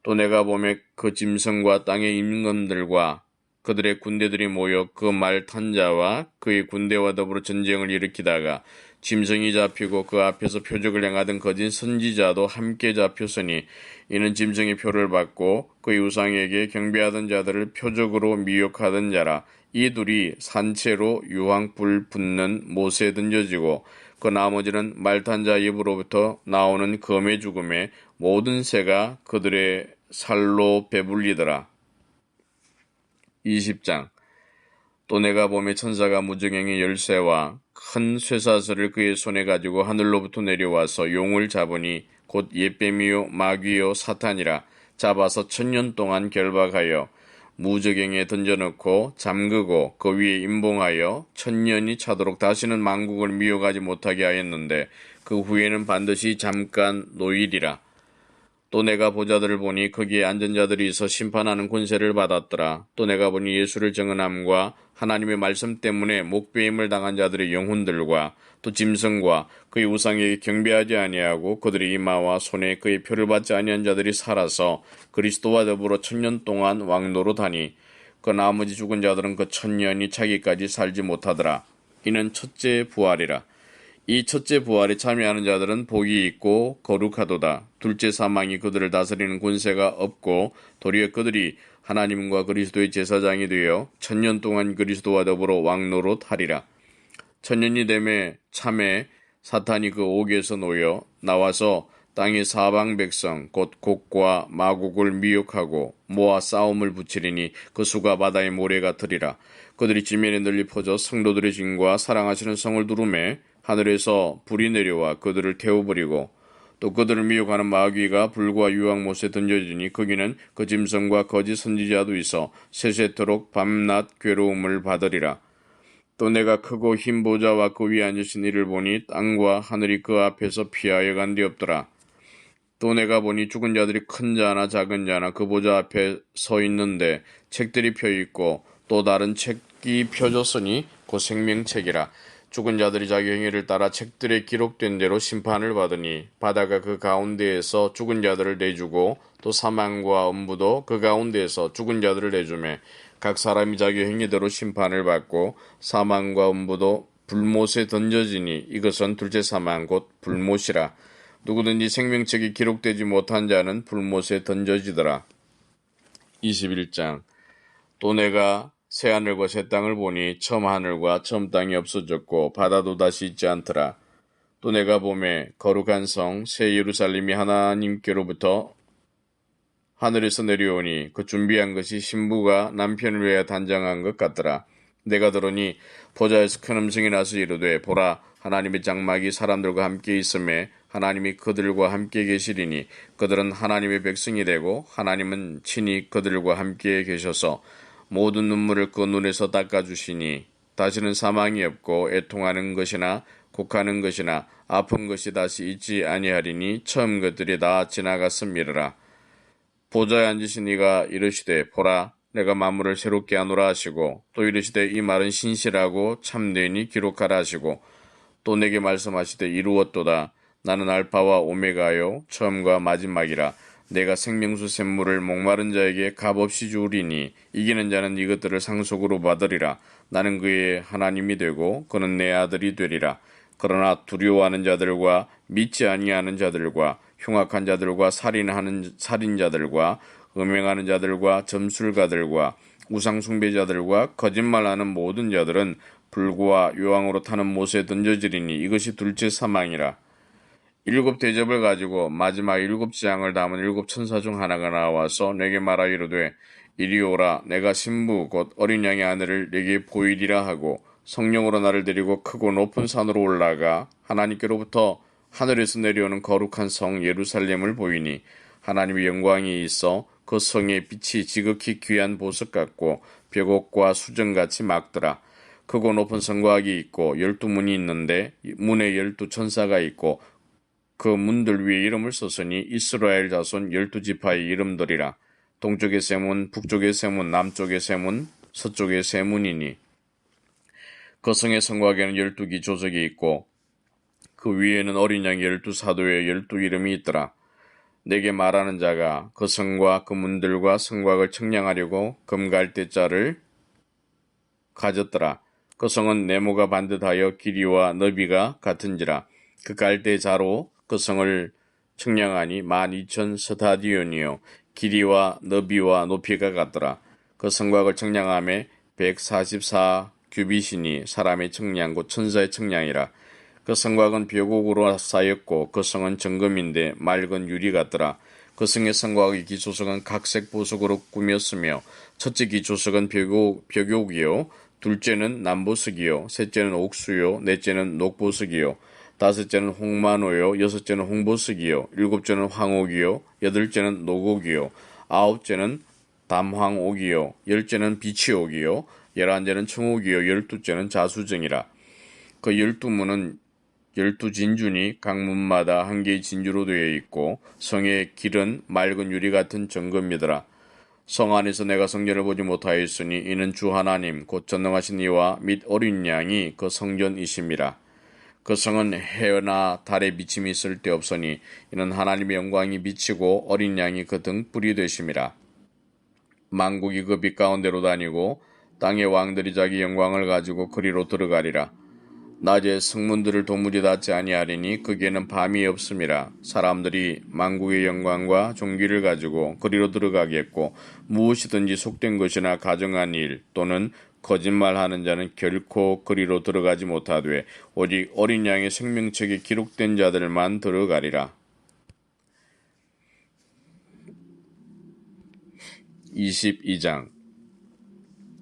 또 내가 보매 그 짐승과 땅의 임금들과 그들의 군대들이 모여 그 말 탄 자와 그의 군대와 더불어 전쟁을 일으키다가 짐승이 잡히고 그 앞에서 표적을 행하던 거짓 선지자도 함께 잡혔으니, 이는 짐승의 표를 받고 그의 우상에게 경배하던 자들을 표적으로 미혹하던 자라. 이 둘이 산채로 유황불 붙는 못에 던져지고, 그 나머지는 말탄 자 입으로부터 나오는 검의 죽음에 모든 새가 그들의 살로 배불리더라. 20장. 또 내가 보매 천사가 무저갱의 열쇠와 큰 쇠사슬을 그의 손에 가지고 하늘로부터 내려와서 용을 잡으니 곧 옛뱀이요 마귀요 사탄이라. 잡아서 1000년 동안 결박하여 무저갱에 던져넣고 잠그고 그 위에 임봉하여 1000년이 차도록 다시는 만국을 미혹하지 못하게 하였는데, 그 후에는 반드시 잠깐 노일이라. 또 내가 보자들을 보니 거기에 앉은 자들이 있어 심판하는 권세를 받았더라. 또 내가 보니 예수를 증언함과 하나님의 말씀 때문에 목배임을 당한 자들의 영혼들과 또 짐승과 그의 우상에게 경배하지 아니하고 그들의 이마와 손에 그의 표를 받지 아니한 자들이 살아서 그리스도와 더불어 1000년 동안 왕노릇하니 그 나머지 죽은 자들은 그 1000년이 차기까지 살지 못하더라. 이는 첫째 부활이라. 이 첫째 부활에 참여하는 자들은 복이 있고 거룩하도다. 둘째 사망이 그들을 다스리는 권세가 없고 도리어 그들이 하나님과 그리스도의 제사장이 되어 1000년 동안 그리스도와 더불어 왕노릇하리라. 1000년이 되매 참에 사탄이 그 옥에서 놓여 나와서 땅의 사방 백성 곧 곡과 마곡을 미혹하고 모아 싸움을 붙이리니 그 수가 바다의 모래 같으리라. 그들이 지면에 널리 퍼져 성도들의 진과 사랑하시는 성을 두루매 하늘에서 불이 내려와 그들을 태워버리고 또 그들을 미혹하는 마귀가 불과 유황못에 던져지니 거기는 그 짐승과 거짓 선지자도 있어 세세토록 밤낮 괴로움을 받으리라. 또 내가 크고 흰 보좌와 그 위에 앉으신 이를 보니 땅과 하늘이 그 앞에서 피하여 간뒤없더라. 또 내가 보니 죽은 자들이 큰 자나 작은 자나 그 보좌 앞에 서 있는데 책들이 펴있고 또 다른 책이 펴졌으니 그 생명책이라. 죽은 자들이 자기 행위를 따라 책들에 기록된 대로 심판을 받으니 바다가 그 가운데에서 죽은 자들을 내주고 또 사망과 음부도 그 가운데에서 죽은 자들을 내주매 각 사람이 자기 행위대로 심판을 받고 사망과 음부도 불못에 던져지니 이것은 둘째 사망 곧 불못이라. 누구든지 생명책이 기록되지 못한 자는 불못에 던져지더라. 21장. 또 내가 새 하늘과 새 땅을 보니 처음 하늘과 처음 땅이 없어졌고 바다도 다시 있지 않더라. 또 내가 보매 거룩한 성 새 예루살렘이 하나님께로부터 하늘에서 내려오니 그 준비한 것이 신부가 남편을 위하여 단장한 것 같더라. 내가 들으니 보좌에서 큰 음성이 나서 이르되 보라 하나님의 장막이 사람들과 함께 있음에 하나님이 그들과 함께 계시리니 그들은 하나님의 백성이 되고 하나님은 친히 그들과 함께 계셔서 모든 눈물을 그 눈에서 닦아주시니 다시는 사망이 없고 애통하는 것이나 곡하는 것이나 아픈 것이 다시 있지 아니하리니 처음 것들이 다 지나갔음이라. 보좌에 앉으신 이가 이르시되 보라 내가 만물을 새롭게 하노라 하시고 또 이르시되 이 말은 신실하고 참되니 기록하라 하시고 또 내게 말씀하시되 이루었도다. 나는 알파와 오메가요 처음과 마지막이라. 내가 생명수 샘물을 목마른 자에게 값없이 주리니 이기는 자는 이것들을 상속으로 받으리라. 나는 그의 하나님이 되고 그는 내 아들이 되리라. 그러나 두려워하는 자들과 믿지 아니하는 자들과 흉악한 자들과 살인하는 살인자들과 음행하는 자들과 점술가들과 우상숭배자들과 거짓말하는 모든 자들은 불과 요왕으로 타는 못에 던져지리니 이것이 둘째 사망이라. 7 대접을 가지고 마지막 7 재앙을 담은 7 천사 중 하나가 나와서 내게 말하 이르되 이리 오라. 내가 신부 곧 어린 양의 아내를 내게 보이리라 하고 성령으로 나를 데리고 크고 높은 산으로 올라가 하나님께로부터 하늘에서 내려오는 거룩한 성 예루살렘을 보이니 하나님의 영광이 있어 그 성의 빛이 지극히 귀한 보석 같고 벽옥과 수정같이 막더라. 크고 높은 성곽이 있고 12문이 있는데 문에 12 천사가 있고 그 문들 위에 이름을 썼으니 이스라엘 자손 12지파의 이름들이라. 동쪽의 세문, 북쪽의 세문, 남쪽의 세문, 서쪽의 세문이니 그 성의 성곽에는 12기 조석이 있고 그 위에는 어린 양 12사도의 12 이름이 있더라. 내게 말하는 자가 그 성과 그 문들과 성곽을 청량하려고 금갈대자를 가졌더라. 그 성은 네모가 반듯하여 길이와 너비가 같은지라. 그 갈대자로 그 성을 청량하니 12,000 스타디온이요 길이와 너비와 높이가 같더라. 그 성곽을 청량함에 144 규빗이니 사람의 청량 곧 천사의 청량이라. 그 성곽은 벽옥으로 쌓였고 그 성은 정금인데 맑은 유리 같더라. 그 성의 성곽의 기초석은 각색 보석으로 꾸몄으며 첫째 기초석은 벽옥이요 둘째는 남보석이요 셋째는 옥수요 넷째는 녹보석이요 다섯째는 홍만호요 여섯째는 홍보석이요 일곱째는 황옥이요 여덟째는 녹옥이요 아홉째는 담황옥이요 열째는 비치옥이요 11째는 청옥이요 12째는 자수정이라. 그 12문은 12 진준이 각 문마다 한 개의 진주로 되어 있고 성의 길은 맑은 유리 같은 정금이더라. 성 안에서 내가 성전을 보지 못하였으니 이는 주 하나님 곧 전능하신 이와 및 어린 양이 그 성전이심이라. 그 성은 해나 달의 비침이 쓸데없으니 이는 하나님의 영광이 비치고 어린 양이 그 등불이 되심이라. 만국이 그 빛 가운데로 다니고 땅의 왕들이 자기 영광을 가지고 그리로 들어가리라. 낮에 성문들을 도무지 닫지 아니하리니 거기에는 밤이 없음이라. 사람들이 만국의 영광과 존귀를 가지고 그리로 들어가겠고 무엇이든지 속된 것이나 가정한 일 또는 거짓말하는 자는 결코 그리로 들어가지 못하되 오직 어린 양의 생명책에 기록된 자들만 들어가리라. 22장.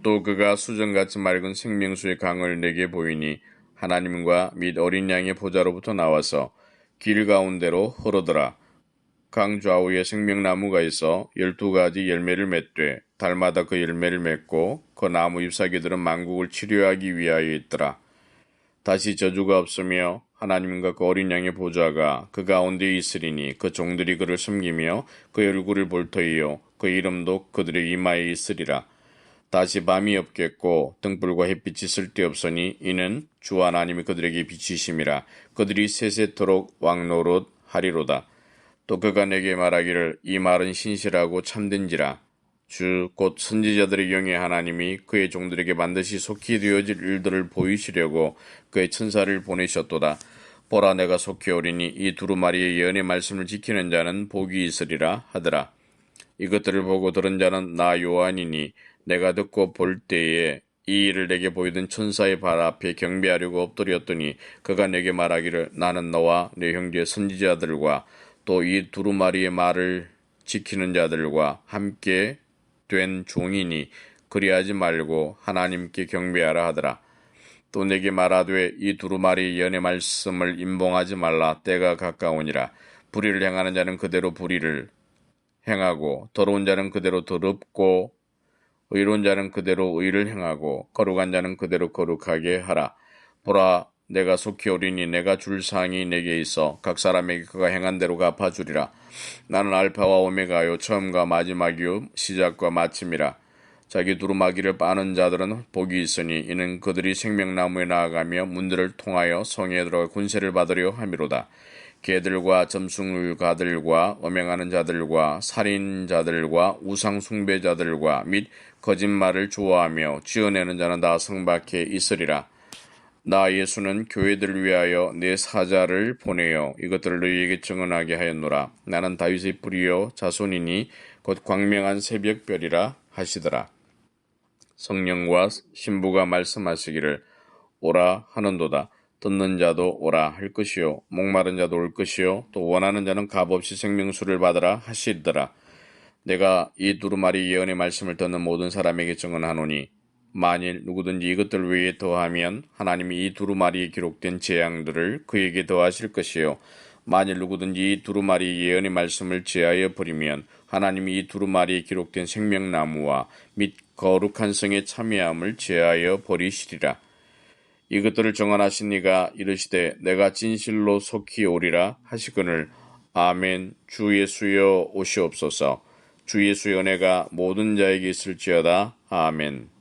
또 그가 수정같이 맑은 생명수의 강을 내게 보이니 하나님과 및 어린 양의 보좌로부터 나와서 길 가운데로 흐르더라. 강 좌우에 생명나무가 있어 12가지 열매를 맺되 달마다 그 열매를 맺고 그 나무 잎사귀들은 만국을 치료하기 위하여 있더라. 다시 저주가 없으며 하나님과 그 어린 양의 보좌가 그 가운데 있으리니 그 종들이 그를 섬기며 그 얼굴을 볼 터이요 그 이름도 그들의 이마에 있으리라. 다시 밤이 없겠고 등불과 햇빛이 쓸데없으니 이는 주 하나님이 그들에게 빛이심이라. 그들이 세세토록 왕노릇 하리로다. 또 그가 내게 말하기를 이 말은 신실하고 참된지라. 주 곧 선지자들의 영의 하나님이 그의 종들에게 반드시 속히 되어질 일들을 보이시려고 그의 천사를 보내셨도다. 보라 내가 속히 오리니 이 두루마리의 예언의 말씀을 지키는 자는 복이 있으리라 하더라. 이것들을 보고 들은 자는 나 요한이니 내가 듣고 볼 때에 이 일을 내게 보이던 천사의 발 앞에 경배하려고 엎드렸더니 그가 내게 말하기를 나는 너와 내 형제 선지자들과 또 이 두루마리의 말을 지키는 자들과 함께 된 종이니 그리하지 말고 하나님께 경배하라 하더라. 또 내게 말하되 이 두루마리의 예언의 말씀을 임봉하지 말라. 때가 가까우니라. 불의를 행하는 자는 그대로 불의를 행하고 더러운 자는 그대로 더럽고 의로운 자는 그대로 의를 행하고 거룩한 자는 그대로 거룩하게 하라. 보라 내가 속히 오리니 내가 줄 상이 내게 있어 각 사람에게 그가 행한 대로 갚아주리라. 나는 알파와 오메가요 처음과 마지막이요 시작과 마침이라. 자기 두루마기를 빠는 자들은 복이 있으니 이는 그들이 생명나무에 나아가며 문들을 통하여 성에 들어가 군세를 받으려 함이로다. 개들과 점술가들과 음행하는 자들과 살인자들과 우상숭배자들과 및 거짓말을 좋아하며 지어내는 자는 다 성 밖에 있으리라. 나 예수는 교회들을 위하여 내 사자를 보내어 이것들을 너희에게 증언하게 하였노라. 나는 다윗의 뿌리요 자손이니 곧 광명한 새벽별이라 하시더라. 성령과 신부가 말씀하시기를 오라 하는도다. 듣는 자도 오라 할 것이요 목마른 자도 올 것이요 또 원하는 자는 값없이 생명수를 받으라 하시더라. 내가 이 두루마리 예언의 말씀을 듣는 모든 사람에게 증언하노니 만일 누구든지 이것들 외에 더하면 하나님이 이 두루마리에 기록된 재앙들을 그에게 더하실 것이요 만일 누구든지 이 두루마리 예언의 말씀을 제하여 버리면 하나님이 이 두루마리에 기록된 생명나무와 및 거룩한 성의 참여함을 제하여 버리시리라. 이것들을 정언하신 이가 이르시되 내가 진실로 속히 오리라 하시거늘 아멘. 주 예수여 오시옵소서. 주 예수의 은혜가 모든 자에게 있을지어다. 아멘.